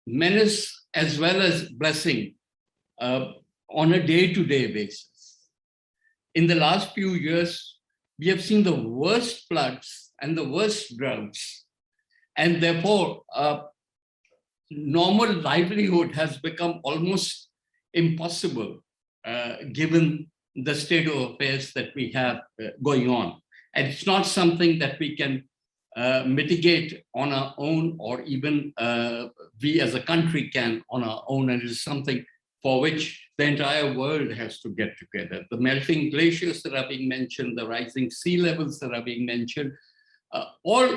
menace as well as blessing on a day-to-day basis. In the last few years, we have seen the worst floods and the worst droughts, and therefore normal livelihood has become almost impossible given the state of affairs that we have going on. And it's not something that we can mitigate on our own, or even we as a country can on our own, and it is something for which the entire world has to get together. The melting glaciers that are being mentioned, the rising sea levels that are being mentioned, all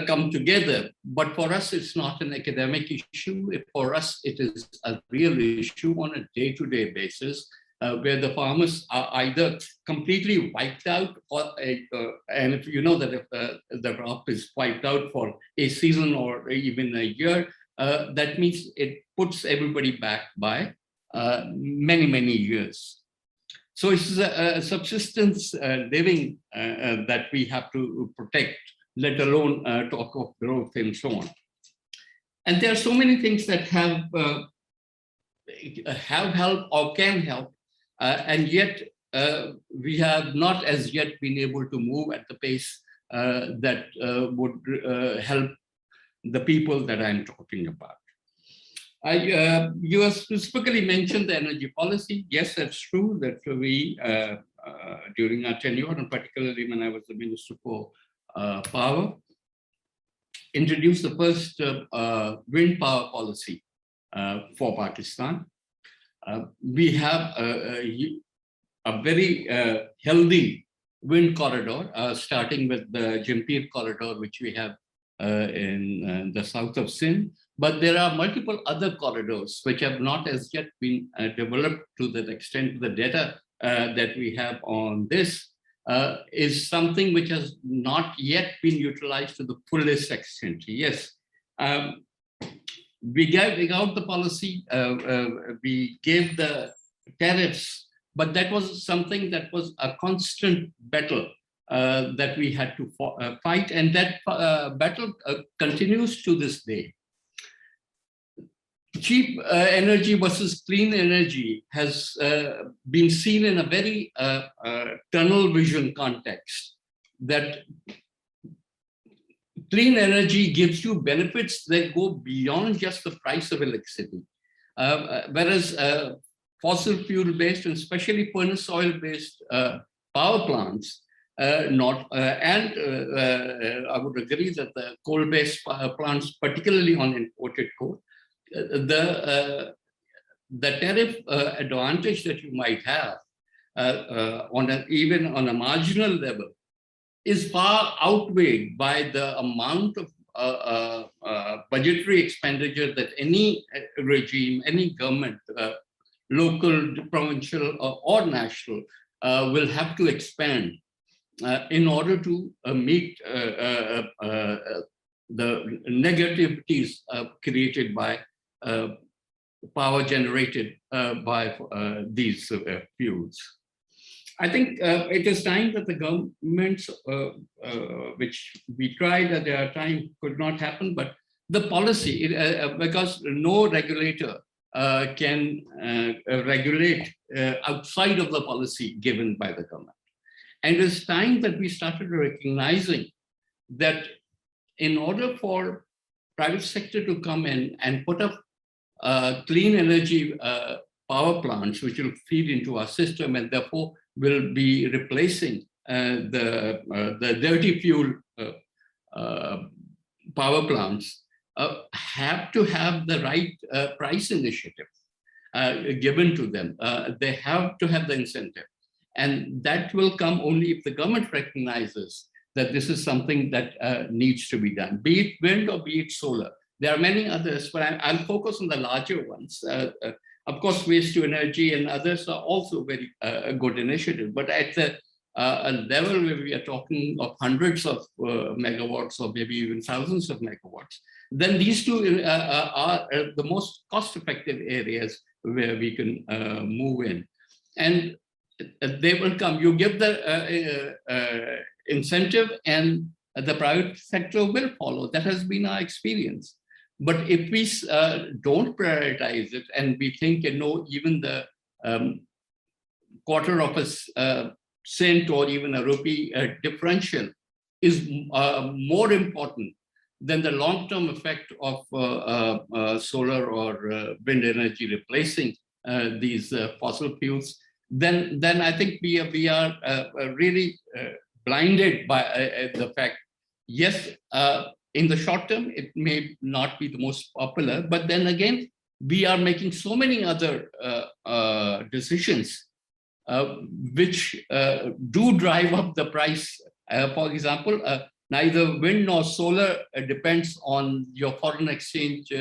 come together. But for us, it's not an academic issue. For us, it is a real issue on a day-to-day basis, where the farmers are either completely wiped out, or and if you know that if the crop is wiped out for a season or even a year, that means it puts everybody back by many, many years. So it's a subsistence living that we have to protect, let alone talk of growth and so on. And there are so many things that have helped or can help, and yet we have not as yet been able to move at the pace that would help the people that I'm talking about. You have specifically mentioned the energy policy. Yes, that's true that we, during our tenure, and particularly when I was the Minister for Power, introduced the first wind power policy for Pakistan. We have a very healthy wind corridor, starting with the Jaimpir corridor, which we have in the south of Sindh. But there are multiple other corridors which have not as yet been developed to that extent. The data that we have on this is something which has not yet been utilized to the fullest extent. Yes, we gave out the policy, we gave the tariffs, but that was something that was a constant battle that we had to fight, and that battle continues to this day. Cheap energy versus clean energy has been seen in a very tunnel vision context, that clean energy gives you benefits that go beyond just the price of electricity. Whereas fossil fuel based, and especially furnace oil based power plants I would agree that the coal-based plants, particularly on imported coal, the tariff advantage that you might have even on a marginal level is far outweighed by the amount of budgetary expenditure that any regime, any government, local, provincial, or national, will have to expand in order to meet the negativities created by power generated by these fuels. I think it is time that the governments, which we tried at their time, could not happen, but the policy, because no regulator can regulate outside of the policy given by the government. And it is time that we started recognizing that in order for private sector to come in and put up clean energy power plants, which will feed into our system and therefore will be replacing the dirty fuel power plants, have to have the right price initiative given to them. They have to have the incentive. And that will come only if the government recognizes that this is something that needs to be done, be it wind or be it solar. There are many others, but I'll focus on the larger ones. Of course, waste to energy and others are also very good initiative, but at a level where we are talking of hundreds of megawatts or maybe even thousands of megawatts, then these two are the most cost-effective areas where we can move in. And they will come. You give the incentive and the private sector will follow. That has been our experience. But if we don't prioritize it and we think, even the quarter of a cent or even a rupee differential is more important than the long-term effect of solar or wind energy replacing these fossil fuels, then I think we are really blinded by the fact, yes, in the short term, it may not be the most popular, but then again, we are making so many other decisions which do drive up the price. For example, neither wind nor solar depends on your foreign exchange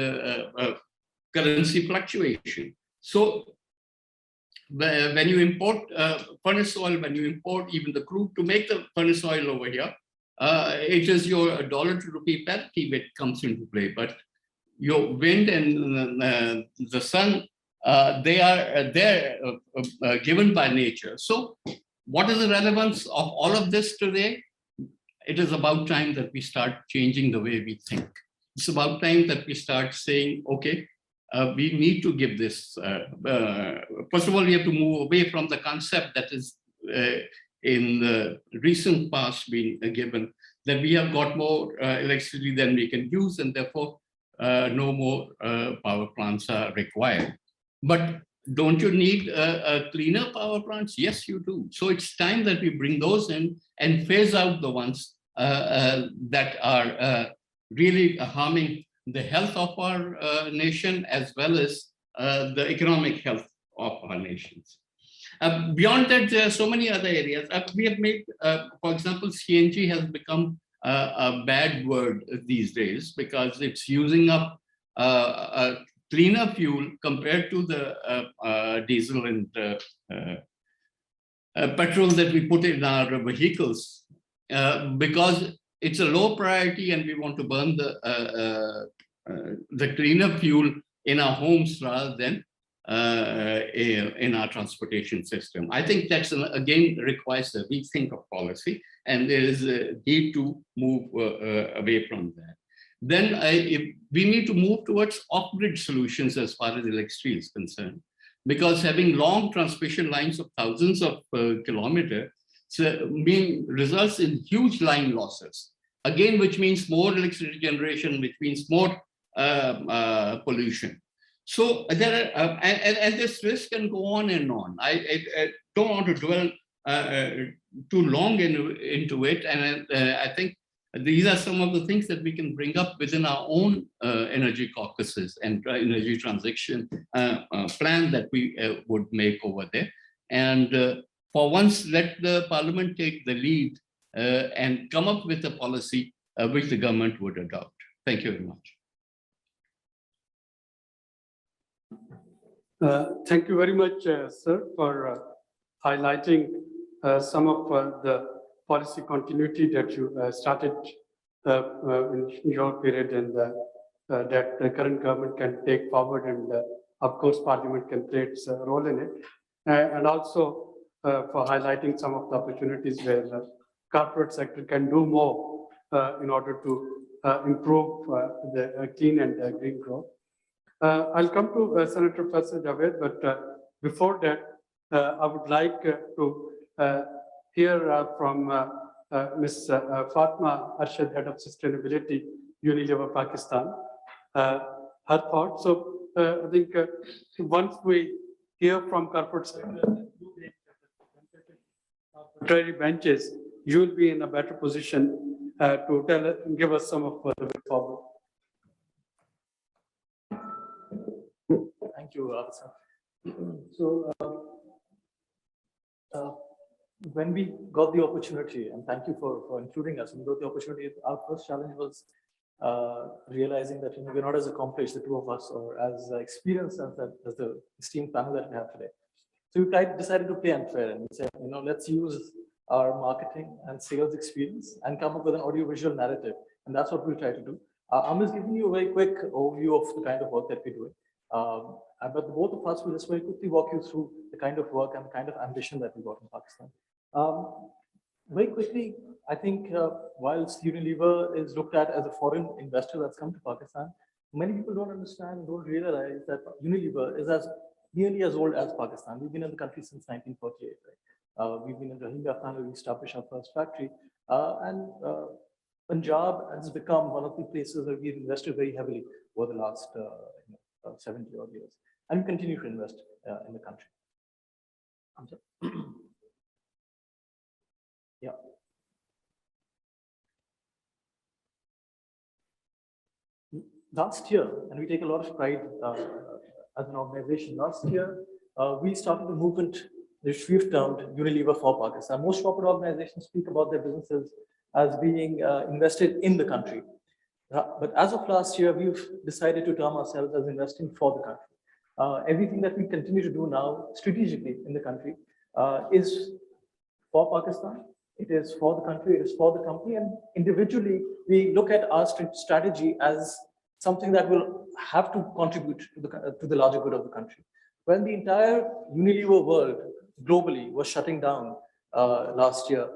currency fluctuation. So when you import furnace oil, when you import even the crude to make the furnace oil over here, it is your dollar to rupee parity which comes into play. But your wind and the sun, they are there given by nature. So what is the relevance of all of this today? It is about time that we start changing the way we think. It's about time that we start saying, okay, we need to give this. First of all, we have to move away from the concept that is in the recent past being given, that we have got more electricity than we can use, and therefore no more power plants are required. But don't you need cleaner power plants? Yes, you do. So it's time that we bring those in and phase out the ones that are really harming the health of our nation as well as the economic health of our nations. Beyond that, there are so many other areas. We have made, for example, CNG has become a bad word these days because it's using up a cleaner fuel compared to the diesel and petrol that we put in our vehicles, because it's a low priority and we want to burn the cleaner fuel in our homes rather than in our transportation system. I think that's again requires a rethink of policy, and there is a need to move away from that. Then we need to move towards off-grid solutions as far as electricity is concerned, because having long transmission lines of thousands of kilometers results in huge line losses, again, which means more electricity generation, which means more pollution. So there are, and this list can go on and on. I don't want to dwell too long into it. And I think these are some of the things that we can bring up within our own energy caucuses and energy transition plan that we would make over there. And for once, let the parliament take the lead and come up with a policy which the government would adopt. Thank you very much. Thank you very much, sir, for highlighting some of the policy continuity that you started in your period, and that the current government can take forward, and of course Parliament can play its role in it, and also for highlighting some of the opportunities where the corporate sector can do more in order to improve the clean and green growth. I'll come to Senator Faisal Javed, but before that, I would like to hear from Ms. Fatma Arshad, Head of Sustainability, Unilever Pakistan, her thoughts. So I think once we hear from corporate sector, arbitrary benches, you will be in a better position to give us some of the way forward. Thank you, Sir. So, when we got the opportunity, and thank you for including us, when we got the opportunity, our first challenge was realizing that we're not as accomplished, the two of us, or as experienced as the esteemed panel that we have today. So we decided to play unfair, and we said, let's use our marketing and sales experience and come up with an audiovisual narrative, and that's what we'll try to do. I'm just giving you a very quick overview of the kind of work that we're doing. But both of us will just very quickly walk you through the kind of work and the kind of ambition that we got in Pakistan. Very quickly, I think whilst Unilever is looked at as a foreign investor that's come to Pakistan, many people don't understand, don't realize that Unilever is nearly as old as Pakistan. We've been in the country since 1948. Right? We've been in Rohingya Afghan, we established our first factory, and Punjab has become one of the places where we've invested very heavily over the last 70 odd years, and we continue to invest in the country. Yeah. Last year, and we take a lot of pride as an organization, last year we started a movement which we've termed Unilever for Pakistan. Most corporate organizations speak about their businesses as being invested in the country. But as of last year, we've decided to term ourselves as investing for the country. Everything that we continue to do now strategically in the country is for Pakistan. It is for the country, it is for the company, and individually, we look at our strategy as something that will have to contribute to the larger good of the country. When the entire Unilever world globally was shutting down last year,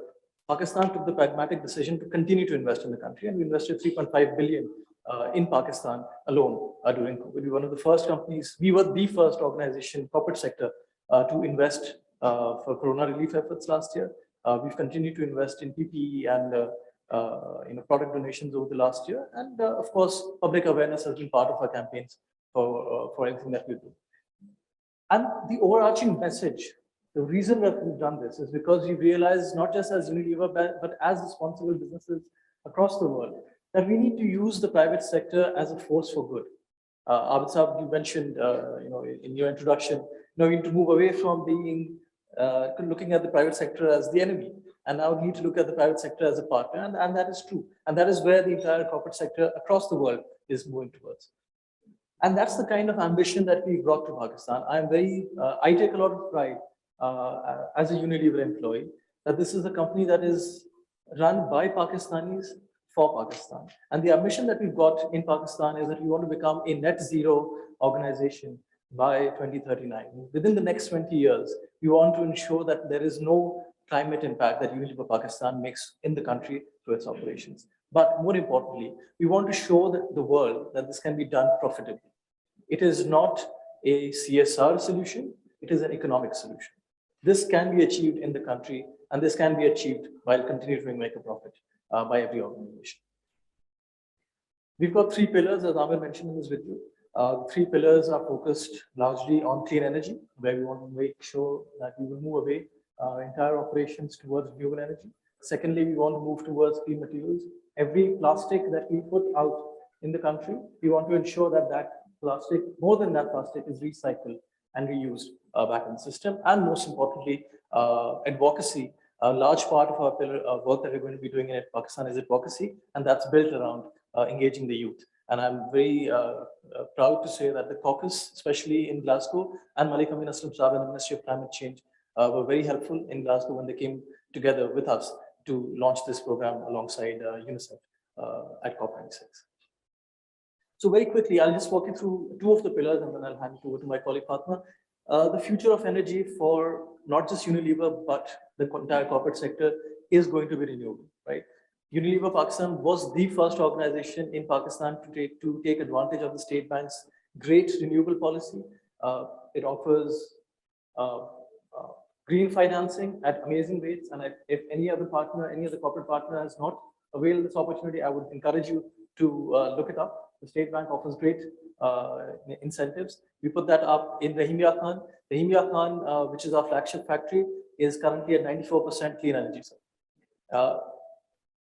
Pakistan took the pragmatic decision to continue to invest in the country, and we invested 3.5 billion in Pakistan alone during COVID. We were one of the first companies, we were the first organization, corporate sector, to invest for corona relief efforts last year. We've continued to invest in PPE and product donations over the last year. And of course, public awareness has been part of our campaigns for anything that we do. And the overarching message, the reason that we've done this is because we realize, not just as Unilever, but as responsible businesses across the world, that we need to use the private sector as a force for good. Abid Saab, you mentioned, in your introduction, we need to move away from being looking at the private sector as the enemy, and now we need to look at the private sector as a partner, and that is true. And that is where the entire corporate sector across the world is moving towards. And that's the kind of ambition that we brought to Pakistan. I take a lot of pride as a Unilever employee that this is a company that is run by Pakistanis for Pakistan. And the ambition that we've got in Pakistan is that we want to become a net zero organization by 2039. Within the next 20 years, we want to ensure that there is no climate impact that Unilever Pakistan makes in the country through its operations. But more importantly, we want to show the world that this can be done profitably. It is not a CSR solution, it is an economic solution. This can be achieved in the country, and this can be achieved while continuing to make a profit by every organization. We've got 3 pillars, as Amir mentioned in this video. 3 pillars are focused largely on clean energy, where we want to make sure that we will move away our entire operations towards renewable energy. Secondly, we want to move towards clean materials. Every plastic that we put out in the country, we want to ensure that that plastic, more than that plastic, is recycled and reused back in the system. And most importantly, advocacy. A large part of our pillar work that we're going to be doing in Pakistan is advocacy, and that's built around engaging the youth. And I'm very proud to say that the caucus, especially in Glasgow, and Malik Amin Aslam Saab and the Ministry of Climate Change were very helpful in Glasgow when they came together with us to launch this program alongside UNICEF at COP26. So very quickly, I'll just walk you through two of the pillars and then I'll hand it over to my colleague Fatma. The future of energy for not just Unilever, but the entire corporate sector is going to be renewable, right? Unilever Pakistan was the first organization in Pakistan to take advantage of the State Bank's great renewable policy. It offers green financing at amazing rates. And if any other partner, any other corporate partner has not availed this opportunity, I would encourage you to look it up. The State Bank offers great incentives. We put that up in Rahimia Khan. Rahimia Khan, which is our flagship factory, is currently at 94% clean energy.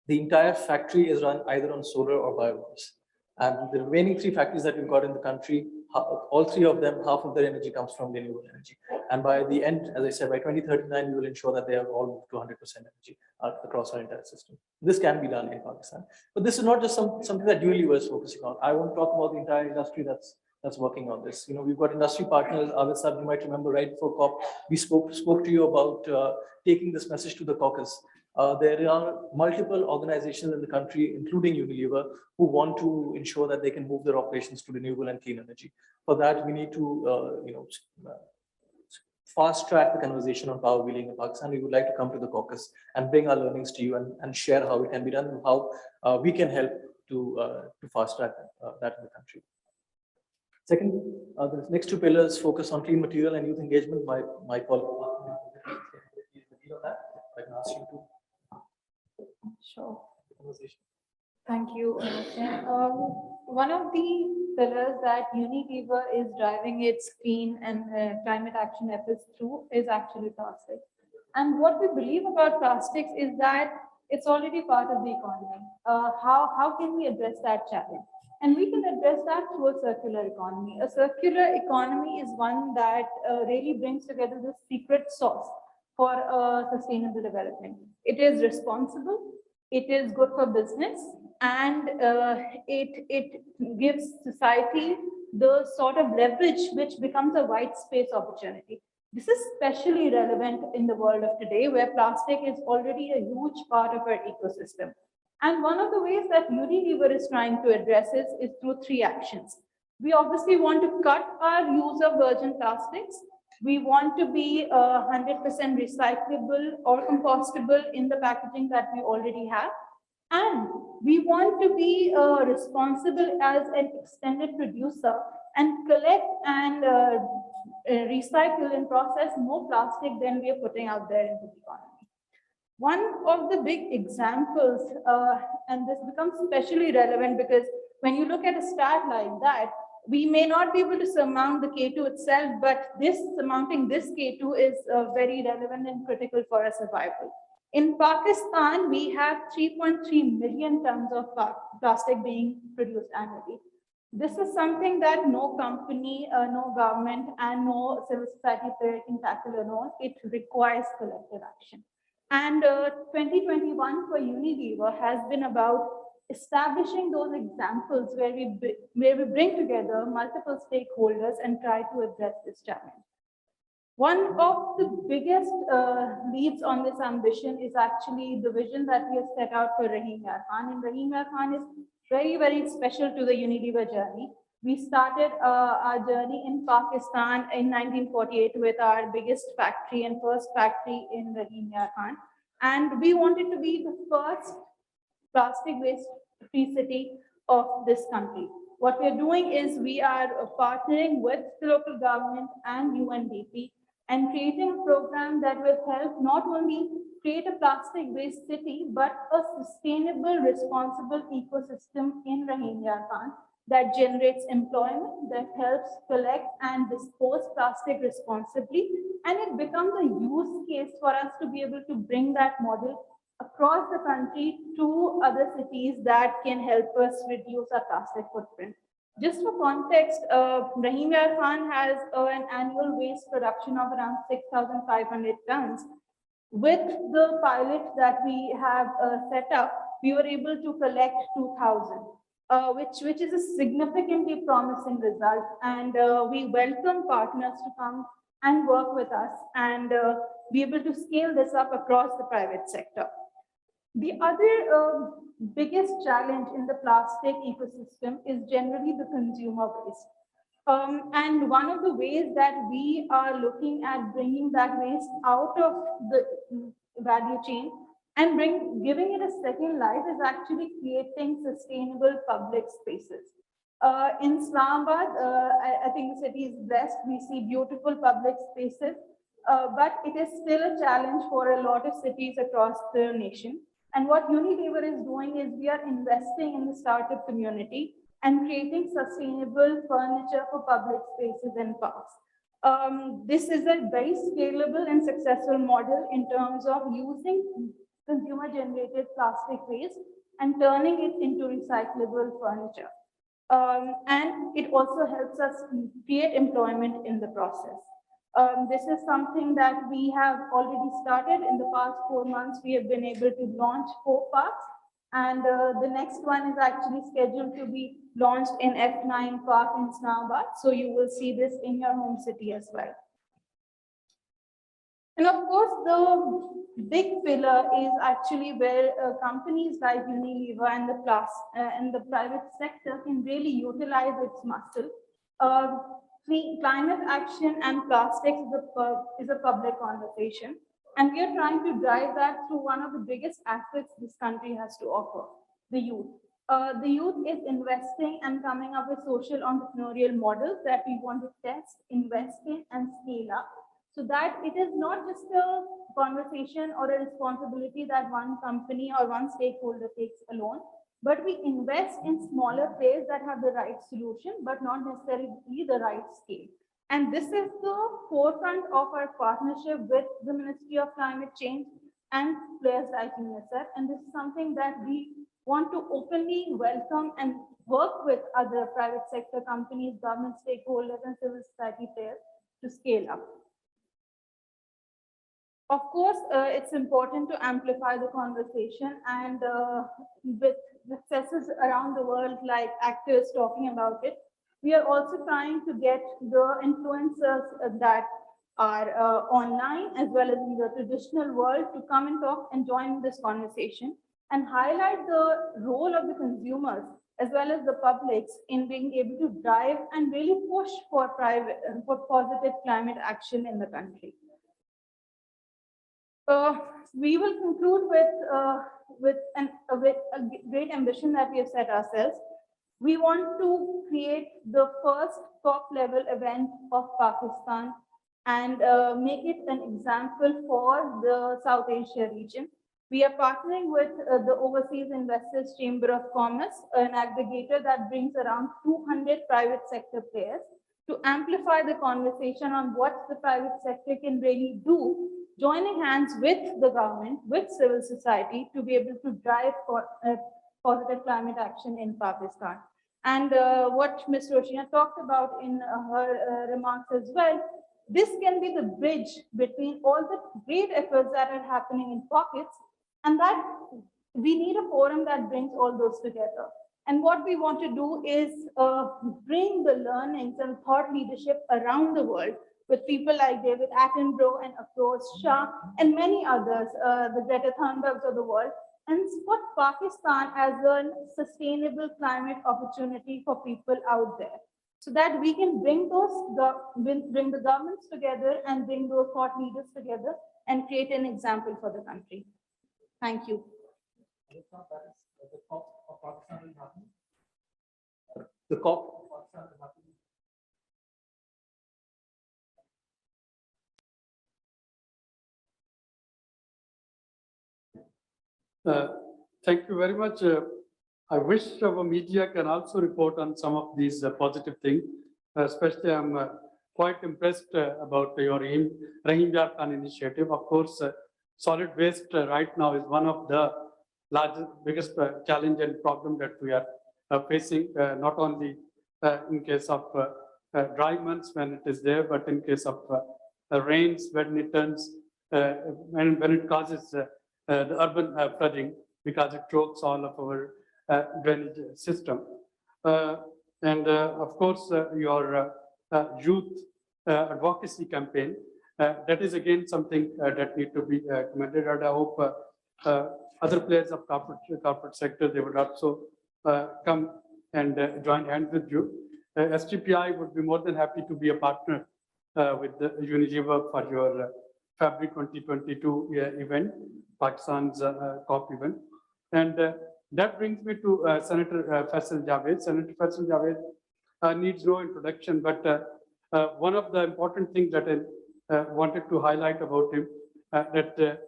The entire factory is run either on solar or biomass. And the remaining three factories that we've got in the country, all three of them, half of their energy comes from renewable energy. And by the end, as I said, by 2039, we will ensure that they have all moved to 100% energy across our entire system. This can be done in Pakistan. But this is not just something that Unilever is focusing on. I want to talk about the entire industry that's working on this. You know, we've got industry partners. Aved Saab, you might remember right before COP, we spoke to you about taking this message to the caucus. There are multiple organizations in the country, including Unilever, who want to ensure that they can move their operations to renewable and clean energy. For that, we need to, fast track the conversation on power wheeling in Pakistan. We would like to come to the caucus and bring our learnings to you and share how it can be done and how we can help to fast track that in the country. Second, the next two pillars focus on clean material and youth engagement. My colleague, I can ask you to. Sure. Thank you. One of the pillars that Unilever is driving its clean and climate action efforts through is actually plastic. And what we believe about plastics is that it's already part of the economy. How can we address that challenge? And we can address that through a circular economy. A circular economy is one that really brings together the secret sauce for sustainable development. It is responsible, it is good for business, and it gives society the sort of leverage which becomes a white space opportunity. This is especially relevant in the world of today, where plastic is already a huge part of our ecosystem. And one of the ways that Unilever is trying to address this is through three actions. We obviously want to cut our use of virgin plastics. We want to be 100% recyclable or compostable in the packaging that we already have. And we want to be responsible as an extended producer and collect and recycle and process more plastic than we are putting out there into the economy. One of the big examples, and this becomes especially relevant because when you look at a stat like that, we may not be able to surmount the K2 itself, but surmounting this K2 is very relevant and critical for our survival. In Pakistan, we have 3.3 million tons of plastic being produced annually. This is something that no company, no government, and no civil society player can tackle alone. It requires collective action. And 2021 for Unilever has been about establishing those examples where we bring together multiple stakeholders and try to address this challenge. One of the biggest leads on this ambition is actually the vision that we have set out for Rahim Yar Khan. And Rahim Yar Khan is very, very special to the Unilever journey. We started our journey in Pakistan in 1948 with our biggest factory and first factory in Rahim Yar Khan. And we wanted to be the first plastic waste free city of this country. What we are doing is we are partnering with the local government and UNDP and creating a program that will help not only create a plastic waste city, but a sustainable, responsible ecosystem in Rahim Yar Khan, that generates employment, that helps collect and dispose plastic responsibly. And it becomes a use case for us to be able to bring that model across the country to other cities that can help us reduce our plastic footprint. Just for context, Rahim Yar Khan has an annual waste production of around 6,500 tons. With the pilot that we have set up, we were able to collect 2,000, which is a significantly promising result. And we welcome partners to come and work with us and be able to scale this up across the private sector. The other biggest challenge in the plastic ecosystem is generally the consumer waste. And one of the ways that we are looking at bringing that waste out of the value chain and giving it a second life is actually creating sustainable public spaces. In Islamabad, I think the city is blessed. We see beautiful public spaces, but it is still a challenge for a lot of cities across the nation. And what Unilever is doing is we are investing in the startup community and creating sustainable furniture for public spaces and parks. This is a very scalable and successful model in terms of using consumer-generated plastic waste and turning it into recyclable furniture. And it also helps us create employment in the process. This is something that we have already started. In the past 4 months, we have been able to launch 4 parks. And the next one is actually scheduled to be launched in F9 Park in Islamabad. So you will see this in your home city as well. And of course, the big pillar is actually where companies like Unilever and the private sector can really utilize its muscle. Climate action and plastics is a public conversation. And we are trying to drive that through one of the biggest assets this country has to offer, the youth. The youth is investing and coming up with social entrepreneurial models that we want to test, invest in, and scale up, so that it is not just a conversation or a responsibility that one company or one stakeholder takes alone, but we invest in smaller players that have the right solution, but not necessarily the right scale. And this is the forefront of our partnership with the Ministry of Climate Change and players like UNICEF. And this is something that we want to openly welcome and work with other private sector companies, government stakeholders, and civil society players to scale up. Of course, it's important to amplify the conversation, and with successes around the world, like actors talking about it, we are also trying to get the influencers that are online as well as in the traditional world to come and talk and join this conversation and highlight the role of the consumers as well as the publics in being able to drive and really push for positive climate action in the country. We will conclude with a great ambition that we have set ourselves. We want to create the first top-level event of Pakistan and make it an example for the South Asia region. We are partnering with the Overseas Investors Chamber of Commerce, an aggregator that brings around 200 private sector players, to amplify the conversation on what the private sector can really do, joining hands with the government, with civil society, to be able to drive for positive climate action in Pakistan. And what Ms. Roshina talked about in her remarks as well, this can be the bridge between all the great efforts that are happening in pockets, and that we need a forum that brings all those together. And what we want to do is bring the learnings and thought leadership around the world with people like David Attenborough and Afroz Shah and many others, the Greta Thunbergs of the world, and put Pakistan as a sustainable climate opportunity for people out there, so that we can bring the governments together and bring those thought leaders together and create an example for the country. Thank you. The COP of Pakistan will happen. The COP of Pakistan will happen. Thank you very much, I wish our media can also report on some of these positive things. Especially, I'm quite impressed about your Rahim Yar Khan initiative. Of course, solid waste right now is one of the biggest challenge and problem that we are facing, not only in case of dry months when it is there, but in case of rains when it turns, when it causes the urban flooding, because it chokes all of our drainage system. Of course, your youth advocacy campaign, that is again something that need to be commended. And I hope other players of corporate sector, they would also come and join hands with you. STPI would be more than happy to be a partner with the Unilever for your February 2022 event, Pakistan's COP event. And that brings me to Senator Faisal Javed. Senator Faisal Javed needs no introduction, but one of the important things that I wanted to highlight about him, that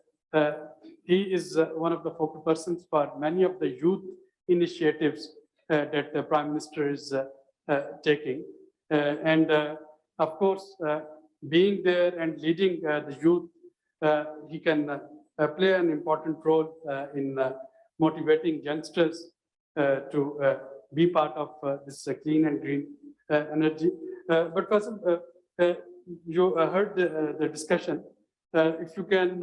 he is one of the focal persons for many of the youth initiatives that the Prime Minister is taking. Of course, being there and leading the youth, he can play an important role in motivating youngsters to be part of this clean and green energy. But Faisal, you heard the discussion. If you can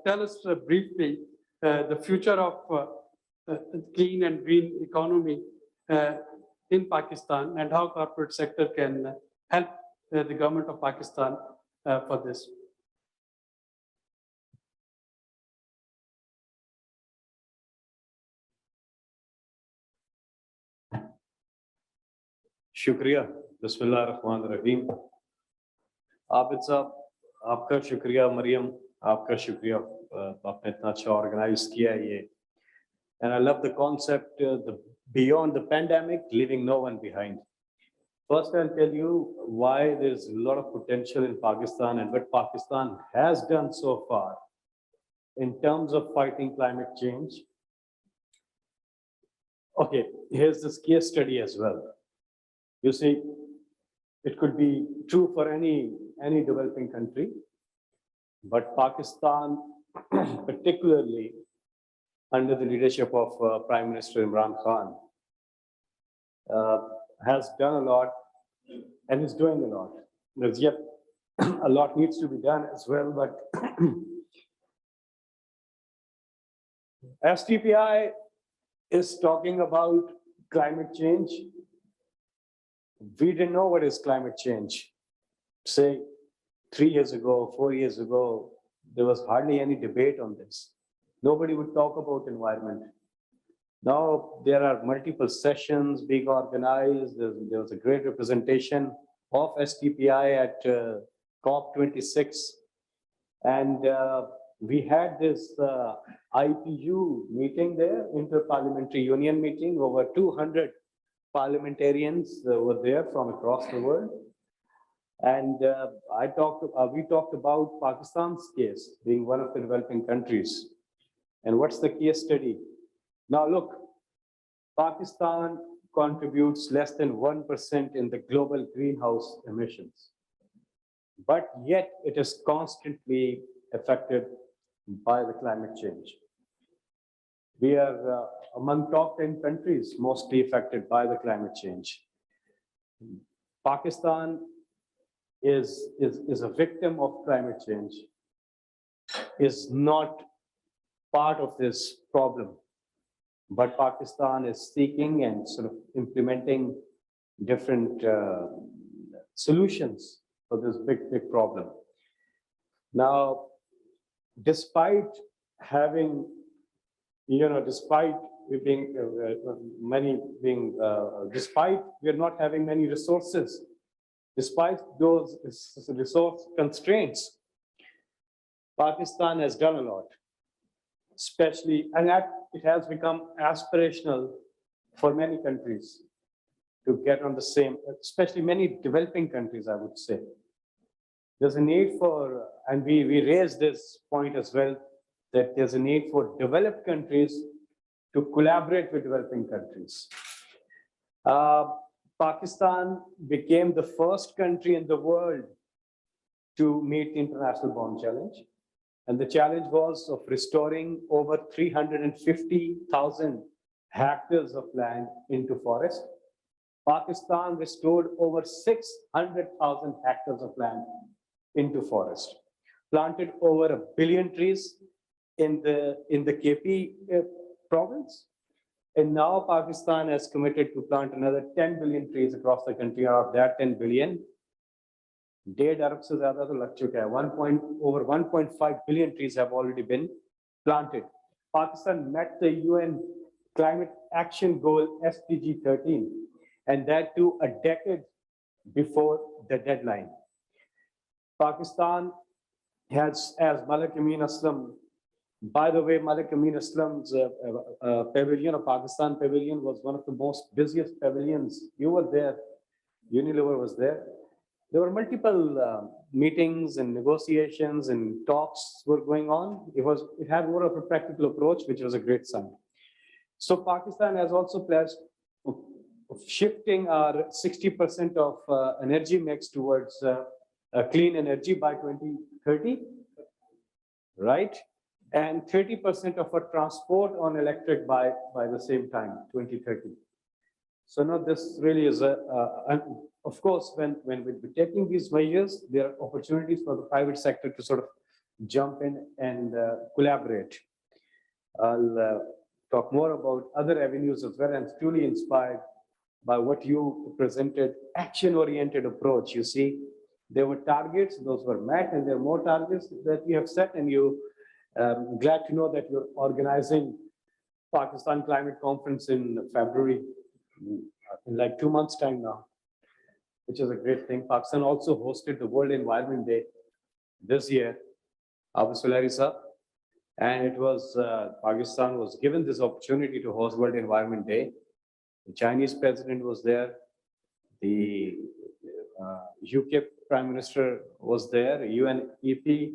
tell us briefly the future of clean and green economy in Pakistan and how corporate sector can help the government of Pakistan for this. शुक्रिया बिस्मिल्लाहिर्रहमानिर्रहीम आबिद साहब आपका शुक्रिया मरियम आपका शुक्रिया आपने इतना अच्छा ऑर्गेनाइज किया है ये and I love the concept the beyond the pandemic leaving no one behind. First I'll tell you why there's a lot of potential in Pakistan and what Pakistan has done so far in terms of fighting climate change. Okay, here's this case study as well. You see, it could be true for any developing country, but Pakistan, particularly under the leadership of Prime Minister Imran Khan, has done a lot and is doing a lot. There's yet a lot needs to be done as well, but STPI is talking about climate change. We didn't know what is climate change. Say 3 years ago, 4 years ago, there was hardly any debate on this. Nobody would talk about environment. Now there are multiple sessions being organized. There was a great representation of STPI at COP26. And we had this IPU meeting there, Inter-Parliamentary Union meeting. Over 200 parliamentarians were there from across the world. And we talked about Pakistan's case, being one of the developing countries. And what's the case study? Now look, Pakistan contributes less than 1% in the global greenhouse emissions. But yet it is constantly affected by the climate change. We are among top 10 countries mostly affected by the climate change. Pakistan is a victim of climate change, is not part of this problem. But Pakistan is seeking and sort of implementing different solutions for this big problem. Now, despite having, despite we being despite we are not having many resources, despite those resource constraints, Pakistan has done a lot, especially, and that it has become aspirational for many countries to get on the same, especially many developing countries, I would say. There's a need for, and we raised this point as well, that there's a need for developed countries to collaborate with developing countries. Pakistan became the first country in the world to meet the International Bond Challenge. And the challenge was of restoring over 350,000 hectares of land into forest. Pakistan restored over 600,000 hectares of land into forest, planted over 1 billion trees in the KP province. And now Pakistan has committed to plant another 10 billion trees across the country. Out of that 10 billion, 1.5 arab se zyada to lag chuka hai. Over 1.5 billion trees have already been planted. Pakistan met the UN Climate Action Goal SDG 13, and that too a decade before the deadline. Pakistan has, as Malik Amin Aslam, by the way, Malik Amin Aslam's pavilion, or Pakistan pavilion, was one of the most busiest pavilions. You were there, Unilever was there. There were multiple meetings and negotiations and talks were going on. It had more of a practical approach, which was a great sign. So Pakistan has also pledged of shifting our 60% of energy mix towards clean energy by 2030, right? And 30% of our transport on electric by the same time, 2030. So now this really is of course, when we're taking these measures, there are opportunities for the private sector to sort of jump in and collaborate. I'll talk more about other avenues as well, and truly inspired by what you presented, action-oriented approach. You see, there were targets, those were met, and there are more targets that you have set, and you glad to know that you're organizing Pakistan Climate Conference in February, in like 2 months' time now, which is a great thing. Pakistan also hosted the World Environment Day this year, Abu Sulari sir, and it was Pakistan was given this opportunity to host World Environment Day. The Chinese president was there, the UK Prime Minister was there, UNEP,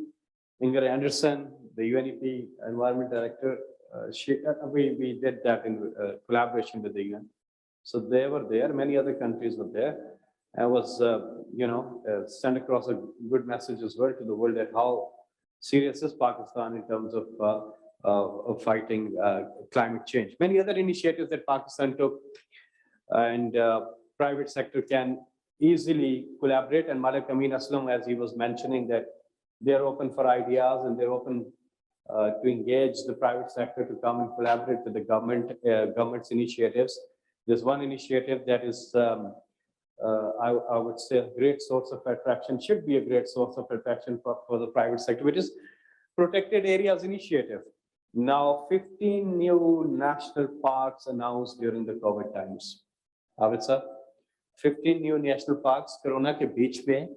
Inger Anderson, the UNEP Environment Director. We did that in collaboration with the UN. So they were there, many other countries were there. I was, sent across a good message as well to the world that how serious is Pakistan in terms of fighting climate change. Many other initiatives that Pakistan took, and private sector can easily collaborate. And Malik Amin Aslam, as he was mentioning, that they're open for ideas and they're open to engage the private sector to come and collaborate with the government's initiatives. There's one initiative that is, I would say, a great source of attraction, should be a great source of attraction for the private sector, which is Protected Areas Initiative. Now, 15 new national parks announced during the COVID times. Avid sir, 15 new national parks Corona ke beech mein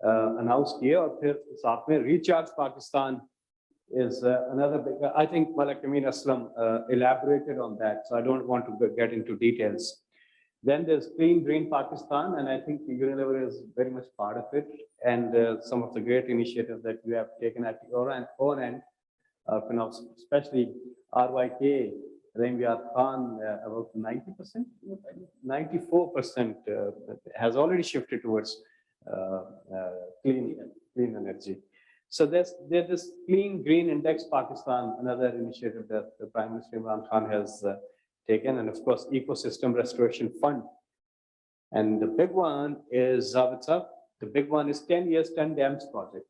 announced kiye, aur phir saath mein Recharge Pakistan is another big. I think Malik Amin Aslam elaborated on that, so I don't want to get into details. Then there's Clean Green Pakistan, and I think Unilever is very much part of it. And some of the great initiatives that you have taken at your own end, especially RYK, Raimyat Khan, about 90%, 94% has already shifted towards clean energy. So there's this Clean Green Index Pakistan, another initiative that the Prime Minister Imran Khan has taken, and of course, Ecosystem Restoration Fund. And the big one is, the big one is 10 years, 10 dams project.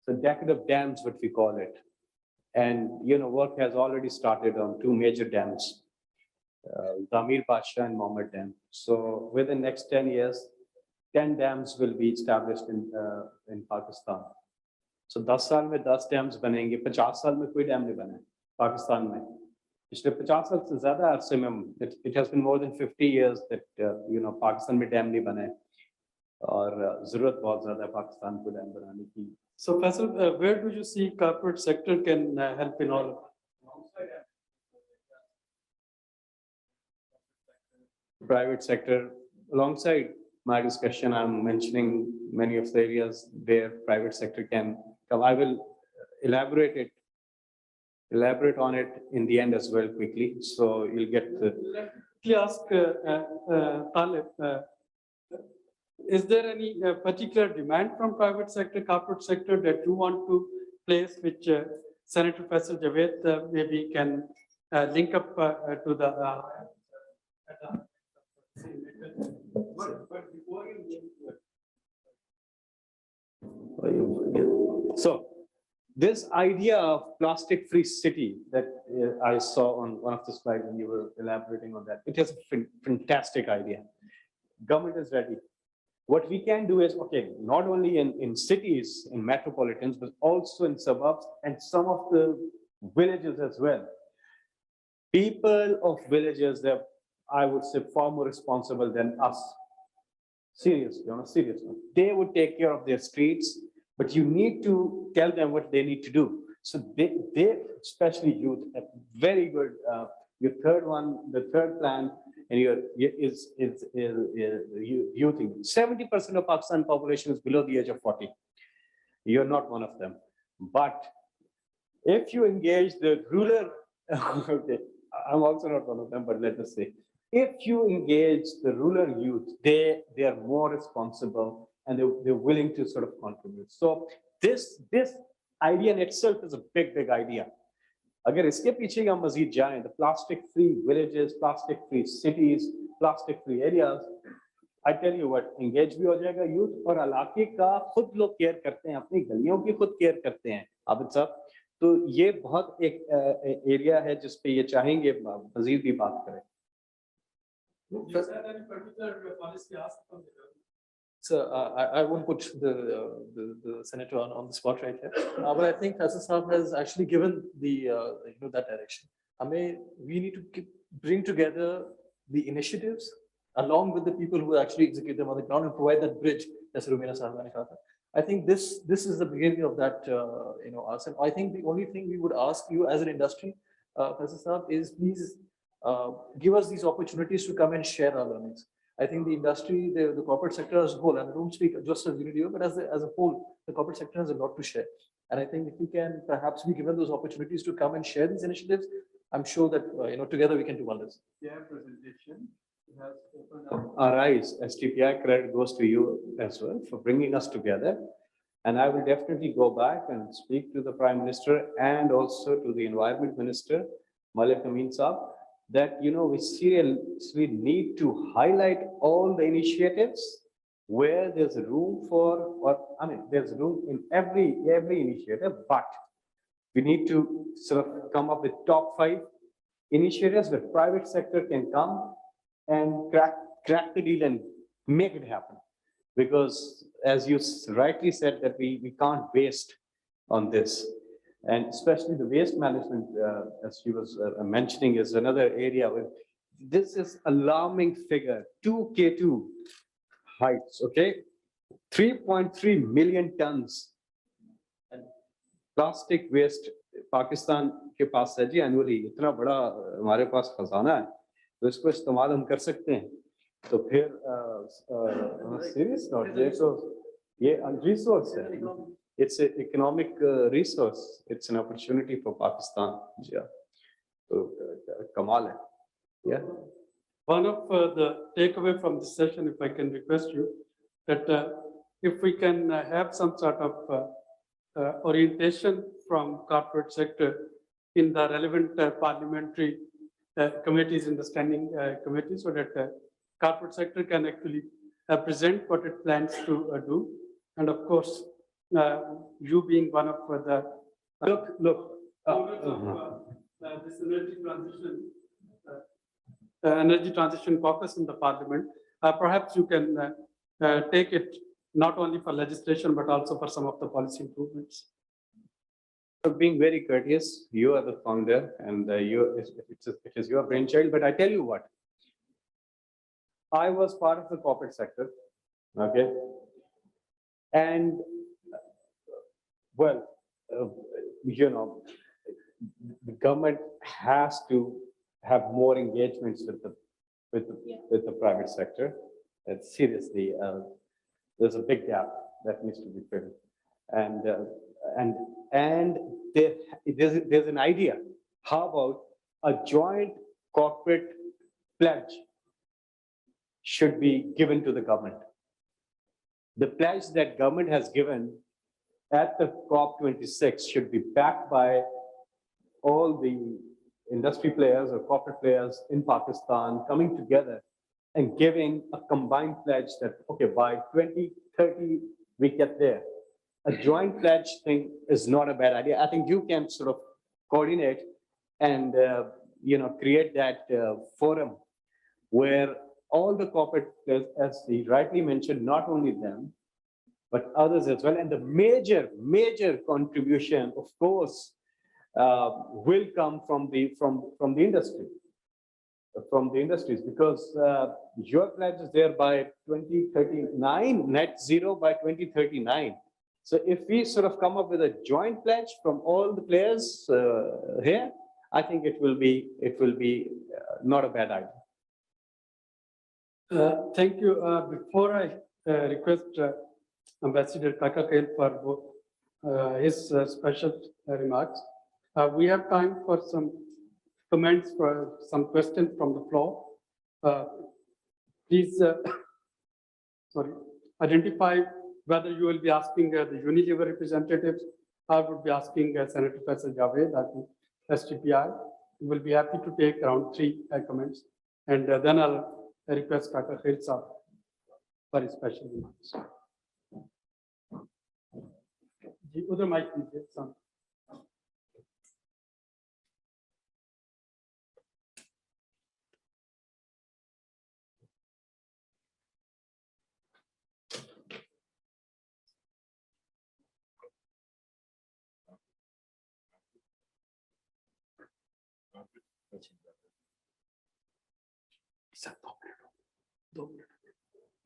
So decade of dams, what we call it. And, work has already started on 2 major dams, Zamir Pasha and Mohammed Dam. So within the next 10 years, 10 dams will be established in Pakistan. So 10 saal mein 10 dams banenge, 50 saal mein koi dam nahi bana Pakistan mein. Pichle 50 saal se zyada arse mein, it has been more than 50 years that Pakistan mein dam nahi bana aur zarurat bahut zyada hai Pakistan ko dam banane ki. So Faisal, where do you see corporate sector can help in all of that? Private sector, alongside my discussion, I'm mentioning many of the areas where private sector can come. I will elaborate it elaborate on it in the end as well quickly. So you'll get the. Let me ask Talib, is there any particular demand from private sector, corporate sector that you want to place, which Senator Faisal Javed maybe can link up to the. So this idea of plastic-free city that I saw on one of the slides when you were elaborating on that, it is a fantastic idea. Government is ready. What we can do is, okay, not only in cities, in metropolitans, but also in suburbs and some of the villages as well. People of villages, they're, I would say, far more responsible than us. Seriously, on a serious note. They would take care of their streets, but you need to tell them what they need to do. So they especially youth, a very good, your third one, the third plan, and is youth. 70% of Pakistan population is below the age of 40. You're not one of them. But if you engage the rural, okay, I'm also not one of them, but let us say, if you engage the rural youth, they are more responsible and they're willing to sort of contribute. So this idea in itself is a big idea. अगर इसके पीछे हम मजीद जाएं, the plastic-free villages, plastic-free cities, plastic-free areas, I tell you what, engage भी हो जाएगा youth और इलाके का खुद लोग केयर करते हैं, अपनी गलियों की खुद केयर करते हैं, आबिद साहब, तो ये बहुत एक एरिया है जिस पे ये चाहेंगे मजीद भी बात करें. So I won't put the senator on the spot right here, but I think Faisal Saab has actually given the that direction. We need to bring together the initiatives along with the people who actually execute them on the ground and provide that bridge. As Rumina Sahab ne kaha tha. I think this is the beginning of that us. And I think the only thing we would ask you as an industry, Faisal Saab, is please give us these opportunities to come and share our learnings. I think the industry, the corporate sector as a whole, and I don't speak just as Unilever, but as a whole, the corporate sector has a lot to share. And I think if we can perhaps be given those opportunities to come and share these initiatives, I'm sure that together we can do wonders. Yeah, presentation has opened up our eyes. STPI credit goes to you as well for bringing us together. And I will definitely go back and speak to the Prime Minister and also to the Environment Minister, Malik Amin Saab, that we seriously need to highlight all the initiatives where there's room for, there's room in every initiative, but we need to sort of come up with top 5 initiatives where private sector can come and crack the deal and make it happen. Because as you rightly said, that we can't waste on this. And especially the waste management, as she was mentioning, is another area where this is alarming figure, 2K2 heights, okay? 3.3 million tons plastic waste Pakistan के पास है जी annually. इतना बड़ा हमारे पास खजाना है, तो इसको इस्तेमाल हम कर सकते हैं. तो फिर serious not ये तो ये resource है. It's an economic resource. It's an opportunity for Pakistan. Yeah. So, Kamal. Yeah. One of the takeaway from this session, if I can request you, that if we can have some sort of orientation from corporate sector in the relevant parliamentary committees, in the standing committees, so that corporate sector can actually present what it plans to do. And of course, you being one of the this energy transition caucus in the parliament, perhaps you can take it not only for legislation but also for some of the policy improvements. So being very courteous, you are the founder and it is your brainchild. But I tell you what, I was part of the corporate sector, okay, and well, the government has to have more engagements with the private sector. It's seriously, there's a big gap that needs to be filled. And and there's an idea. How about a joint corporate pledge should be given to the government? The pledge that government has given at the COP26 should be backed by all the industry players or corporate players in Pakistan coming together and giving a combined pledge that, okay, by 2030, we get there. A joint pledge thing is not a bad idea. I think you can sort of coordinate and create that forum where all the corporate players, as he rightly mentioned, not only them, but others as well. And the major contribution, of course, will come from the industry, from the industries, because your pledge is there by 2039, net zero by 2039. So if we sort of come up with a joint pledge from all the players here, I think it will be not a bad idea. Thank you. Before I request Ambassador Kaka Khail for his special remarks, we have time for some comments, for some questions from the floor. Please identify whether you will be asking the Unilever representatives or would be asking Senator Faisal Javed, I think STPI. We will be happy to take around 3 comments, and then I'll request Kaka Khail Saab for his special remarks. The other mic, please. Some.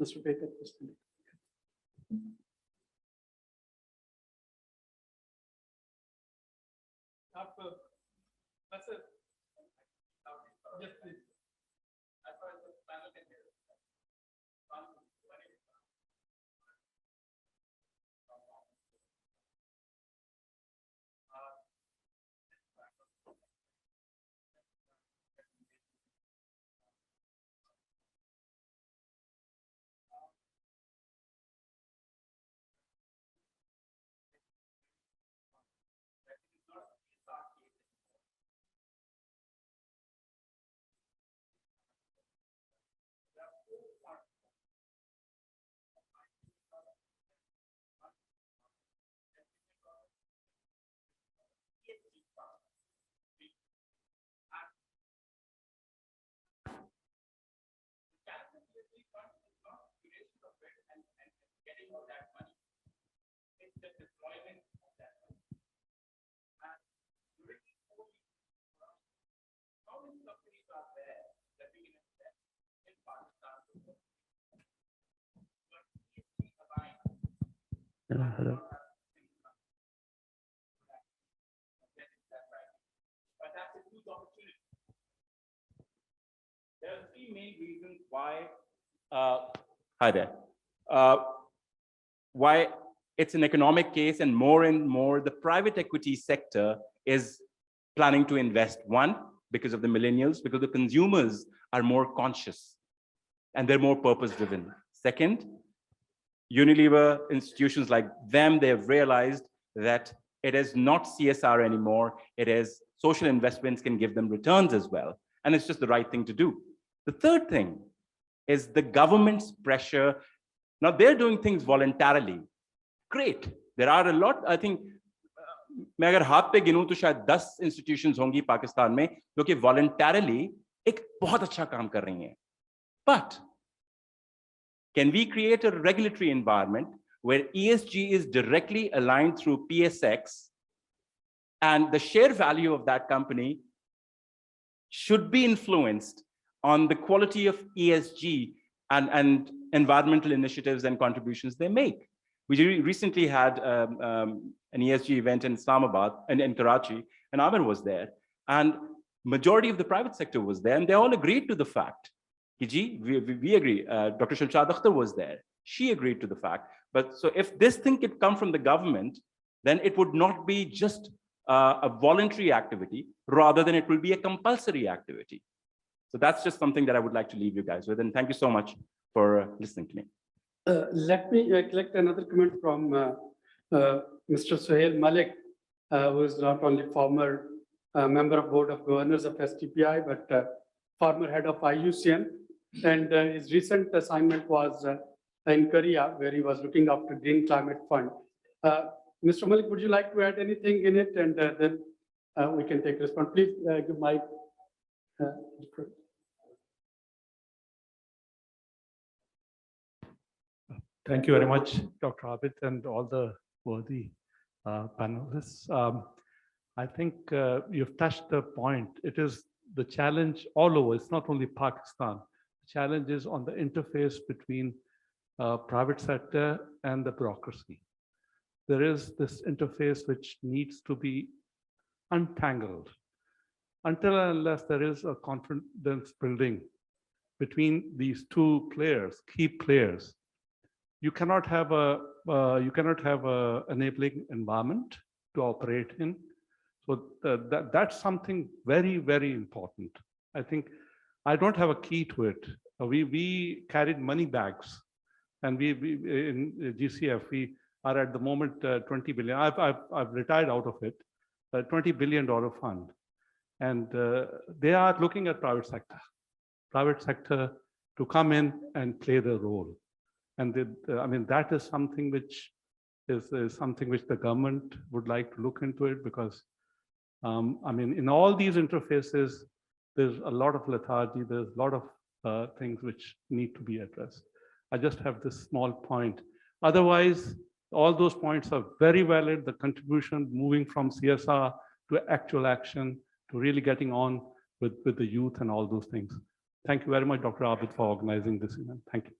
Mr. Baker, yes, please. As far as the panel can hear. Hello. There are 3 main reasons why. Hi there. Why it's an economic case, and more the private equity sector is planning to invest. One, because of the millennials, because the consumers are more conscious and they're more purpose-driven. Second, Unilever institutions like them, they have realized that it is not CSR anymore. It is social investments can give them returns as well. And it's just the right thing to do. The third thing is the government's pressure. Now they're doing things voluntarily. Great. There are a lot, I think, मैं अगर हाथ पे गिनूं तो शायद 10 institutions होंगी पाकिस्तान में जो कि voluntarily एक बहुत अच्छा काम कर रही हैं. But can we create a regulatory environment where ESG is directly aligned through PSX, and the share value of that company should be influenced on the quality of ESG and environmental initiatives and contributions they make? We recently had an ESG event in Islamabad and in Karachi, and Amir was there, and majority of the private sector was there, and they all agreed to the fact. We agree. Dr. Shamshad Akhtar was there. She agreed to the fact. But so if this thing could come from the government, then it would not be just a voluntary activity, rather than it will be a compulsory activity. So that's just something that I would like to leave you guys with. And thank you so much for listening to me. Let me collect another comment from Mr. Suhail Malik, who is not only former member of Board of Governors of STPI, but former head of IUCN. And his recent assignment was in Korea, where he was looking after Green Climate Fund. Mr. Malik, would you like to add anything in it? And then we can take response. Please give mic. Thank you very much, Dr. Abid, and all the worthy panelists. I think you've touched the point. It is the challenge all over. It's not only Pakistan. The challenge is on the interface between private sector and the bureaucracy. There is this interface which needs to be untangled. Until and unless there is a confidence building between these two players, key players, you cannot have a enabling environment to operate in. So that's something very, very important. I think I don't have a key to it. We carried money bags, and we in GCF we are at the moment 20 billion. I've retired out of it, a $20 billion fund, and they are looking at private sector to come in and play their role. And I mean, that is something which is something which the government would like to look into it, because I mean, in all these interfaces, there's a lot of lethargy, there's a lot of things which need to be addressed. I just have this small point. Otherwise, all those points are very valid. The contribution moving from CSR to actual action, to really getting on with the youth and all those things. Thank you very much, Dr. Abid, for organizing this event. Thank you.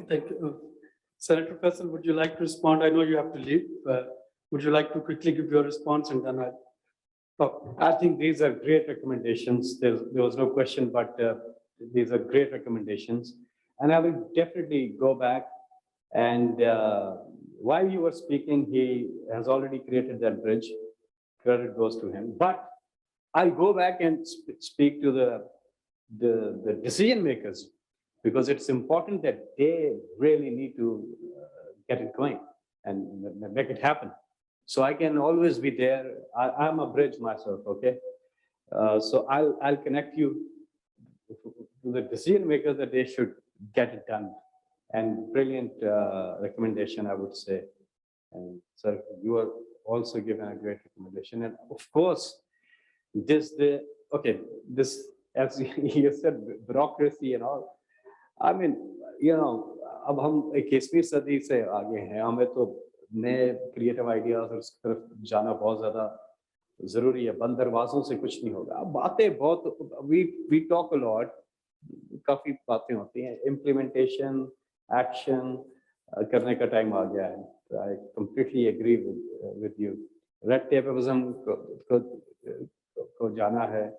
Thank you. Senator Faisal, would you like to respond? I know you have to leave. Would you like to quickly give your response, and then I'll talk? I think these are great recommendations. There was no question, but these are great recommendations. And I will definitely go back. And while you were speaking, he has already created that bridge. Credit goes to him. But I'll go back and speak to the decision makers, because it's important that they really need to get it going and make it happen. So I can always be there. I'm a bridge myself, okay? So I'll connect you to the decision makers that they should get it done. And brilliant recommendation, I would say. And sir, you are also given a great recommendation. And of course, this, as you said, bureaucracy and all. I mean, you know, अब हम 21वीं सदी से आगे हैं, हमें तो नए क्रिएटिव आइडियाज और उसकी तरफ जाना बहुत ज़्यादा ज़रूरी है. बंद दरवाजों से कुछ नहीं होगा. अब बातें बहुत, we talk a lot, काफ़ी बातें होती हैं. Implementation, action करने का टाइम आ गया है. I completely agree with you. Red tapeism को जाना है.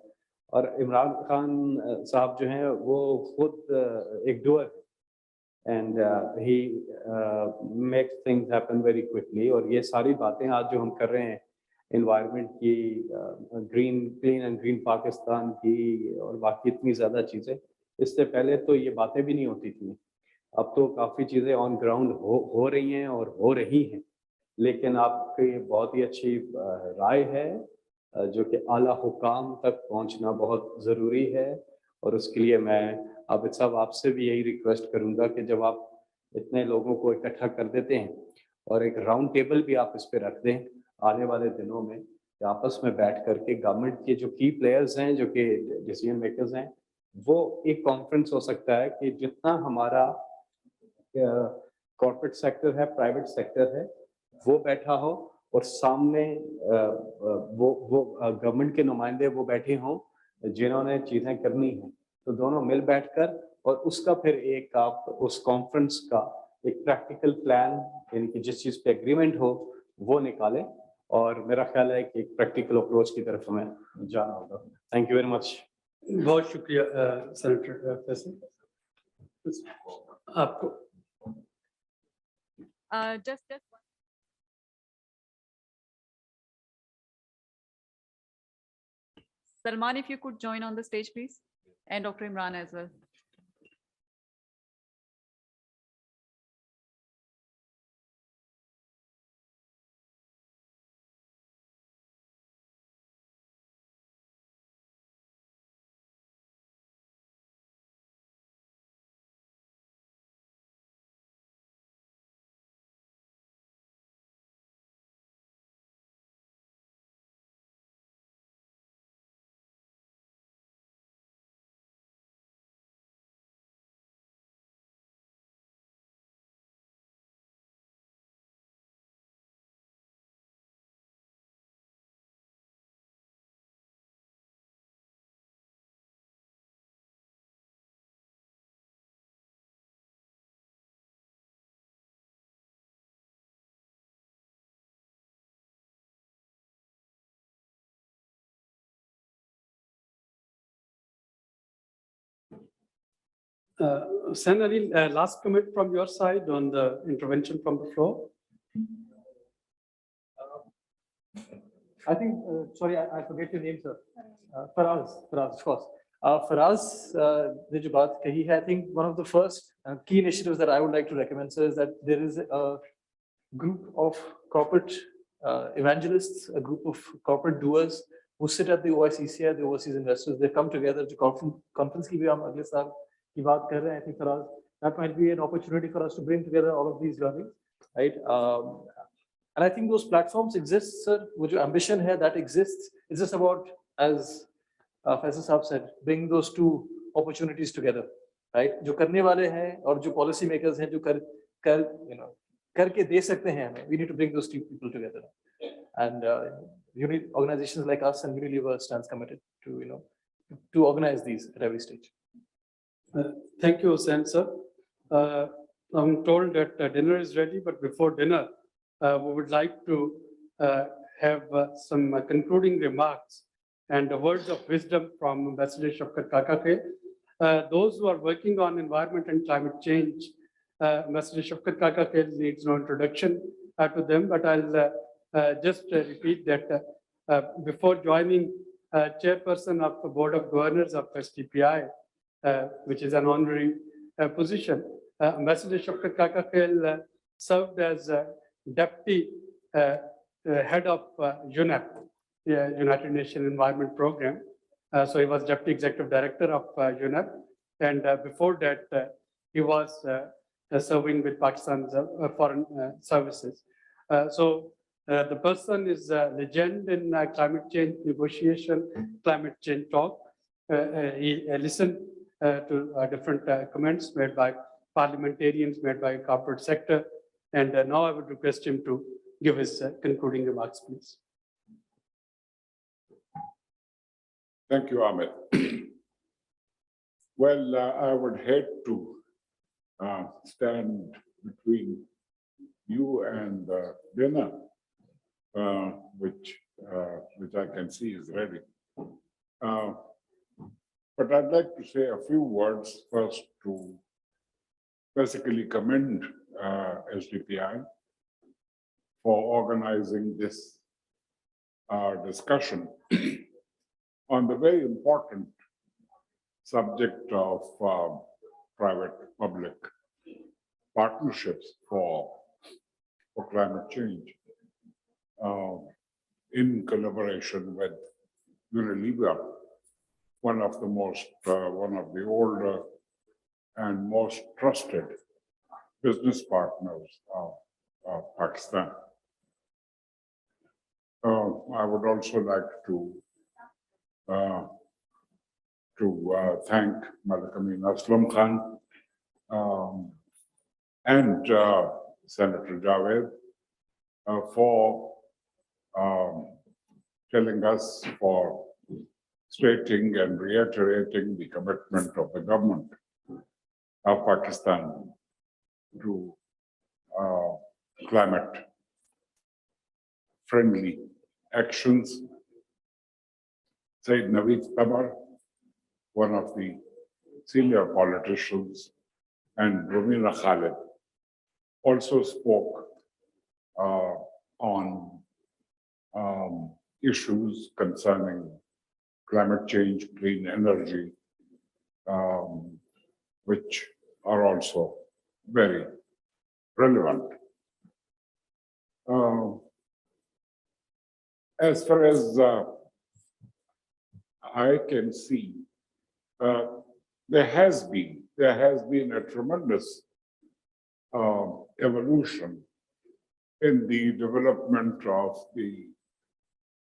और इमरान खान साहब जो हैं वो खुद एक doer and he makes things happen very quickly. और ये सारी बातें आज जो हम कर रहे हैं environment की, clean and green पाकिस्तान की और बाकी इतनी ज़्यादा चीज़ें, इससे पहले तो ये बातें भी नहीं होती थी. अब तो काफ़ी चीज़ें ऑन ग्राउंड हो रही हैं और हो रही हैं. लेकिन आपकी बहुत ही अच्छी राय है जो कि आला हुकाम तक पहुंचना बहुत ज़रूरी है. और उसके लिए मैं आबिद साहब आपसे भी यही रिक्वेस्ट करूंगा कि जब आप इतने लोगों को इकट्ठा कर देते हैं और एक राउंड टेबल भी आप इस पे रख दें आने वाले दिनों में, कि आपस में बैठ करके गवर्नमेंट के जो की प्लेयर्स हैं, जो कि डिसीजन मेकर्स हैं, वो एक कॉन्फ्रेंस हो सकता है कि जितना हमारा कॉर्पोरेट सेक्टर है, प्राइवेट सेक्टर है, वो बैठा हो और सामने वो गवर्नमेंट के नुमाइंदे वो बैठे हों जिन्होंने चीज़ें करनी हैं. तो दोनों मिल बैठकर और उसका फिर एक आप उस कॉन्फ्रेंस का एक प्रैक्टिकल प्लान, यानी कि जिस चीज़ पे एग्रीमेंट हो वो निकालें. और मेरा ख्याल है कि एक प्रैक्टिकल अप्रोच की तरफ हमें जाना होगा. Thank you very much. बहुत शुक्रिया सेनेटर फैसल. आपको just Salman, if you could join on the stage, please, and Dr. Imran as well. Sen Ali, last comment from your side on the intervention from the floor. I think, sorry, I forget your name, sir. Faraz, of course. Faraz, ne jo baat kahi hai, I think one of the first key initiatives that I would like to recommend, sir, is that there is a group of corporate evangelists, a group of corporate doers who sit at the OICCI, the overseas investors. They come together to conference ki bhi hum agle saal ki baat kar rahe hain. I think Faraz, that might be an opportunity for us to bring together all of these learnings, right? And I think those platforms exist, sir. Wo jo ambition hai, that exists. It's just about, as Faisal Saab said, bring those two opportunities together, right? Jo karne wale hain aur jo policy makers hain, jo karke de sakte hain hame. We need to bring those two people together. And organizations like us and Unilever stands committed to, to organize these at every stage. Thank you, Sen, sir. I'm told that dinner is ready, but before dinner, we would like to have some concluding remarks and words of wisdom from Ambassador Shafkat Kakakil. Those who are working on environment and climate change, Ambassador Shafkat Kakakil needs no introduction to them, but I'll just repeat that before joining chairperson of the Board of Governors of STPI, which is an honorary position, Ambassador Shafkat Kakakil served as deputy head of UNEP, United Nations Environment Program. So he was deputy executive director of UNEP, and before that he was serving with Pakistan's foreign services. So the person is a legend in climate change negotiation, climate change talk. He listened to different comments made by parliamentarians, made by corporate sector. And now I would request him to give his concluding remarks, please. Thank you, Ahmed. Well, I would hate to stand between you and dinner, which I can see is ready. But I'd like to say a few words first to basically commend SDPI for organizing this discussion on the very important subject of private-public partnerships for climate change in collaboration with Unilever, one of the older and most trusted business partners of Pakistan. I would also like to thank Malik Amin Aslam Khan and Senator Javed for telling us, for stating and reiterating the commitment of the government of Pakistan to climate-friendly actions. Sayyid Naveed Tabar, one of the senior politicians, and Romina Khalid also spoke on issues concerning climate change, clean energy, which are also very relevant. As far as I can see, there has been a tremendous evolution in the development of the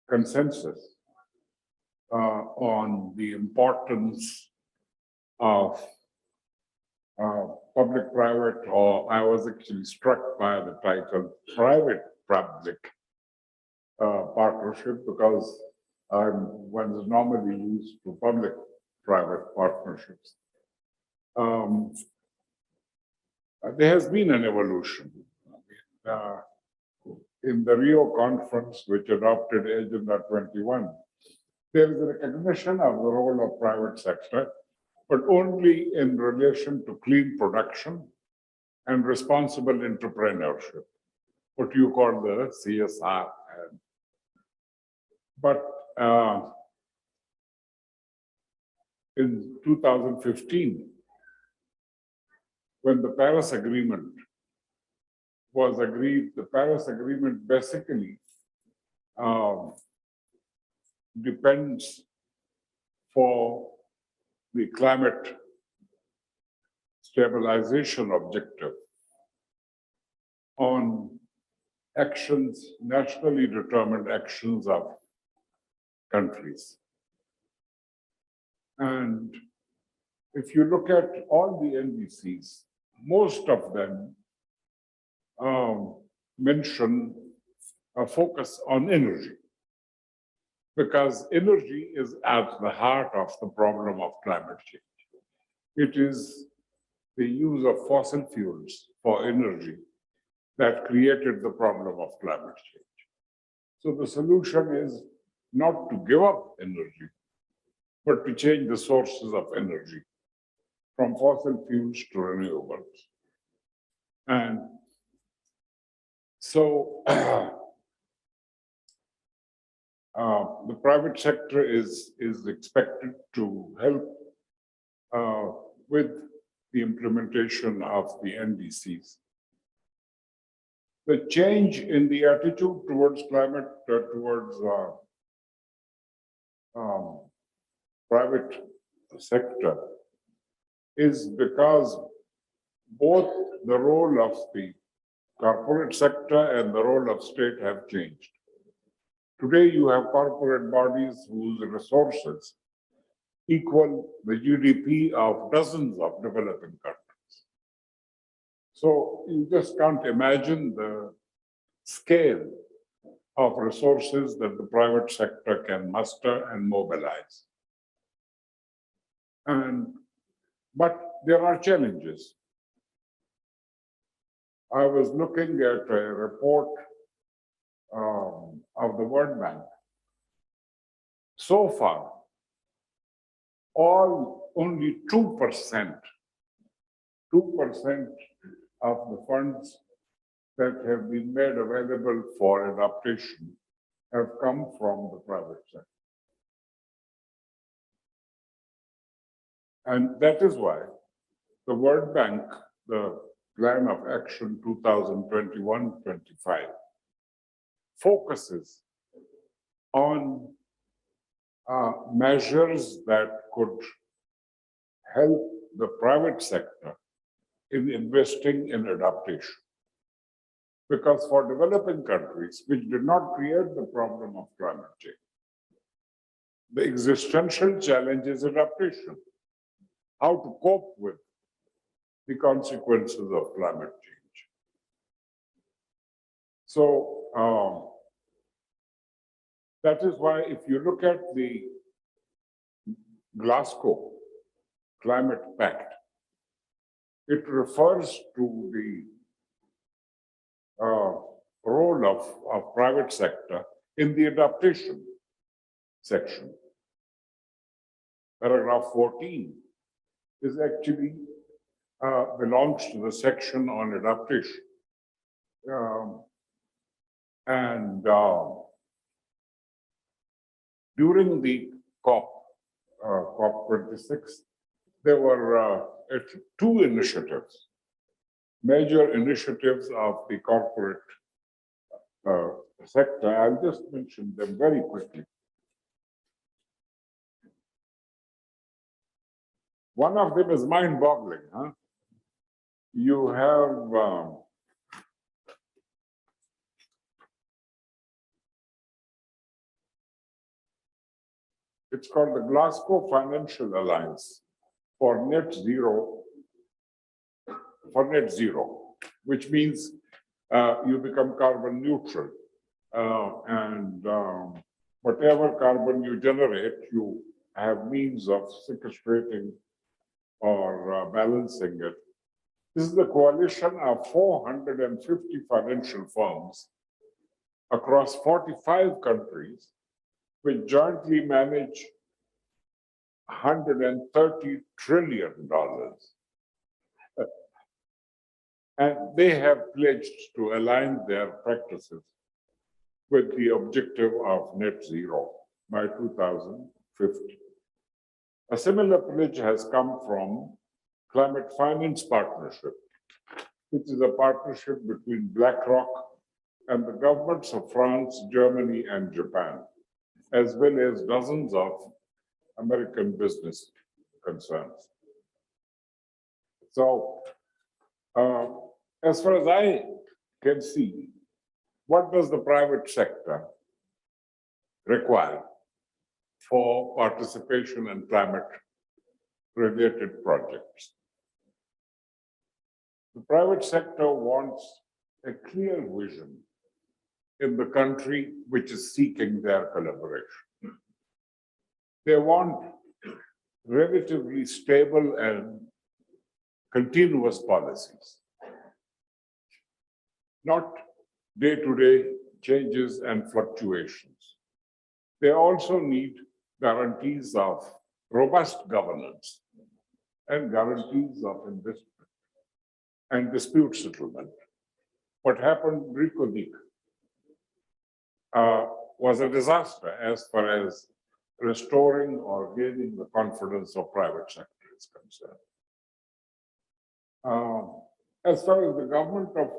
consensus on the importance of public-private, or I was actually struck by the title private-public partnership, because one is normally used to public-private partnerships. There has been an evolution. In the Rio conference, which adopted Agenda 21, there is a recognition of the role of private sector, but only in relation to clean production and responsible entrepreneurship, what you call the CSR. But in 2015, when the Paris Agreement was agreed, the Paris Agreement basically depends for the climate stabilization objective on actions, nationally determined actions of countries. And if you look at all the NDCs, most of them mention a focus on energy, because energy is at the heart of the problem of climate change. It is the use of fossil fuels for energy that created the problem of climate change. So the solution is not to give up energy, but to change the sources of energy from fossil fuels to renewables. And so the private sector is expected to help with the implementation of the NDCs. The change in the attitude towards climate, towards private sector, is because both the role of the corporate sector and the role of state have changed. Today, you have corporate bodies whose resources equal the GDP of dozens of developing countries. So you just can't imagine the scale of resources that the private sector can muster and mobilize. But there are challenges. I was looking at a report of the World Bank. So far, only 2% of the funds that have been made available for adaptation have come from the private sector. And that is why the World Bank, the Plan of Action 2021-25, focuses on measures that could help the private sector in investing in adaptation. Because for developing countries which did not create the problem of climate change, the existential challenge is adaptation. How to cope with the consequences of climate change. So that is why if you look at the Glasgow Climate Pact, it refers to the role of private sector in the adaptation section. Paragraph 14 is actually belongs to the section on adaptation. During the COP26, there were two initiatives, major initiatives of the corporate sector. I'll just mention them very quickly. One of them is mind-boggling, huh? You have it's called the Glasgow Financial Alliance for net zero, which means you become carbon neutral. Whatever carbon you generate, you have means of sequestrating or balancing it. This is the coalition of 450 financial firms across 45 countries, which jointly manage $130 trillion. And they have pledged to align their practices with the objective of net zero by 2050. A similar pledge has come from Climate Finance Partnership, which is a partnership between BlackRock and the governments of France, Germany, and Japan, as well as dozens of American business concerns. So, as far as I can see, what does the private sector require for participation in climate-related projects? The private sector wants a clear vision in the country which is seeking their collaboration. They want relatively stable and continuous policies, not day-to-day changes and fluctuations. They also need guarantees of robust governance and guarantees of investment and dispute settlement. What happened in Reko Diq was a disaster as far as restoring or gaining the confidence of private sector is concerned. As far as the government of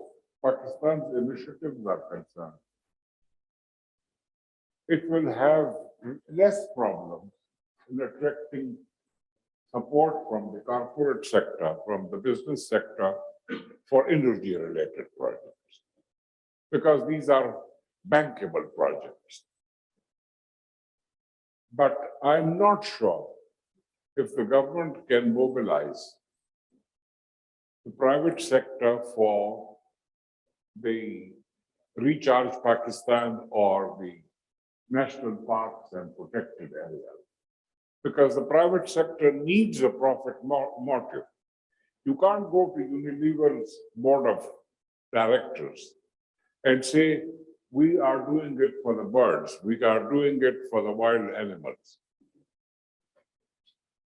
Pakistan's initiatives are concerned, it will have less problems in attracting support from the corporate sector, from the business sector for energy-related projects, because these are bankable projects. But I'm not sure if the government can mobilize the private sector for the Recharge Pakistan or the national parks and protected areas, because the private sector needs a profit motive. You can't go to Unilever's board of directors and say, we are doing it for the birds, we are doing it for the wild animals.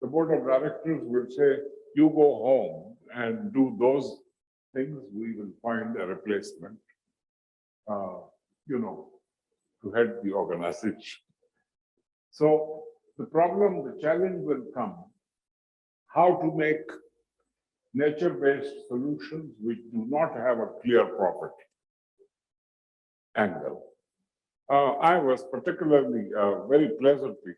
The board of directors will say, you go home and do those things, we will find a replacement, to head the organization. So the problem, the challenge will come, how to make nature-based solutions which do not have a clear profit angle. I was particularly very pleasantly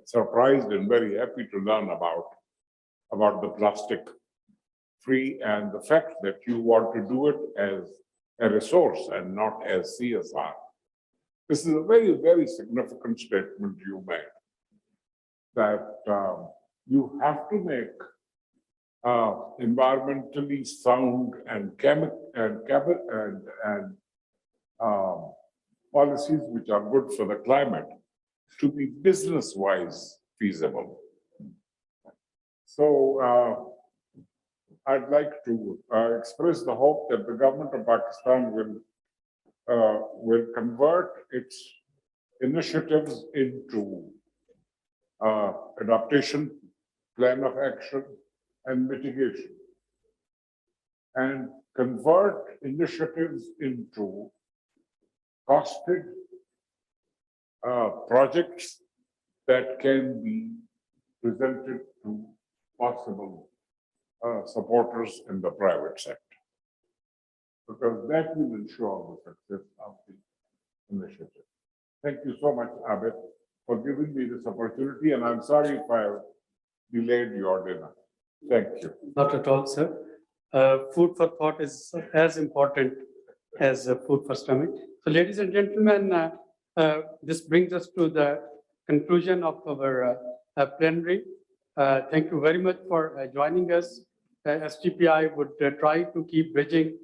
surprised and very happy to learn about the plastic-free and the fact that you want to do it as a resource and not as CSR. This is a very, very significant statement you made, that you have to make environmentally sound and policies which are good for the climate to be business-wise feasible. So I'd like to express the hope that the government of Pakistan will convert its initiatives into adaptation, plan of action, and mitigation, and convert initiatives into costed projects that can be presented to possible supporters in the private sector. Because that will ensure the success of the initiative. Thank you so much, Abid, for giving me this opportunity, and I'm sorry if I have delayed your dinner. Thank you. Not at all, sir. Food for thought is as important as food for stomach. So ladies and gentlemen, this brings us to the conclusion of our plenary. Thank you very much for joining us. STPI would try to keep bridging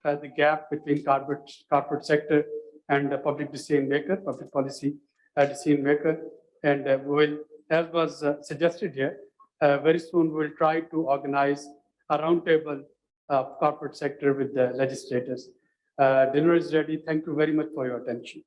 the gap between corporate sector and the public decision maker, public policy decision maker. And we will, as was suggested here, very soon we'll try to organize a roundtable of corporate sector with the legislators. Dinner is ready. Thank you very much for your attention.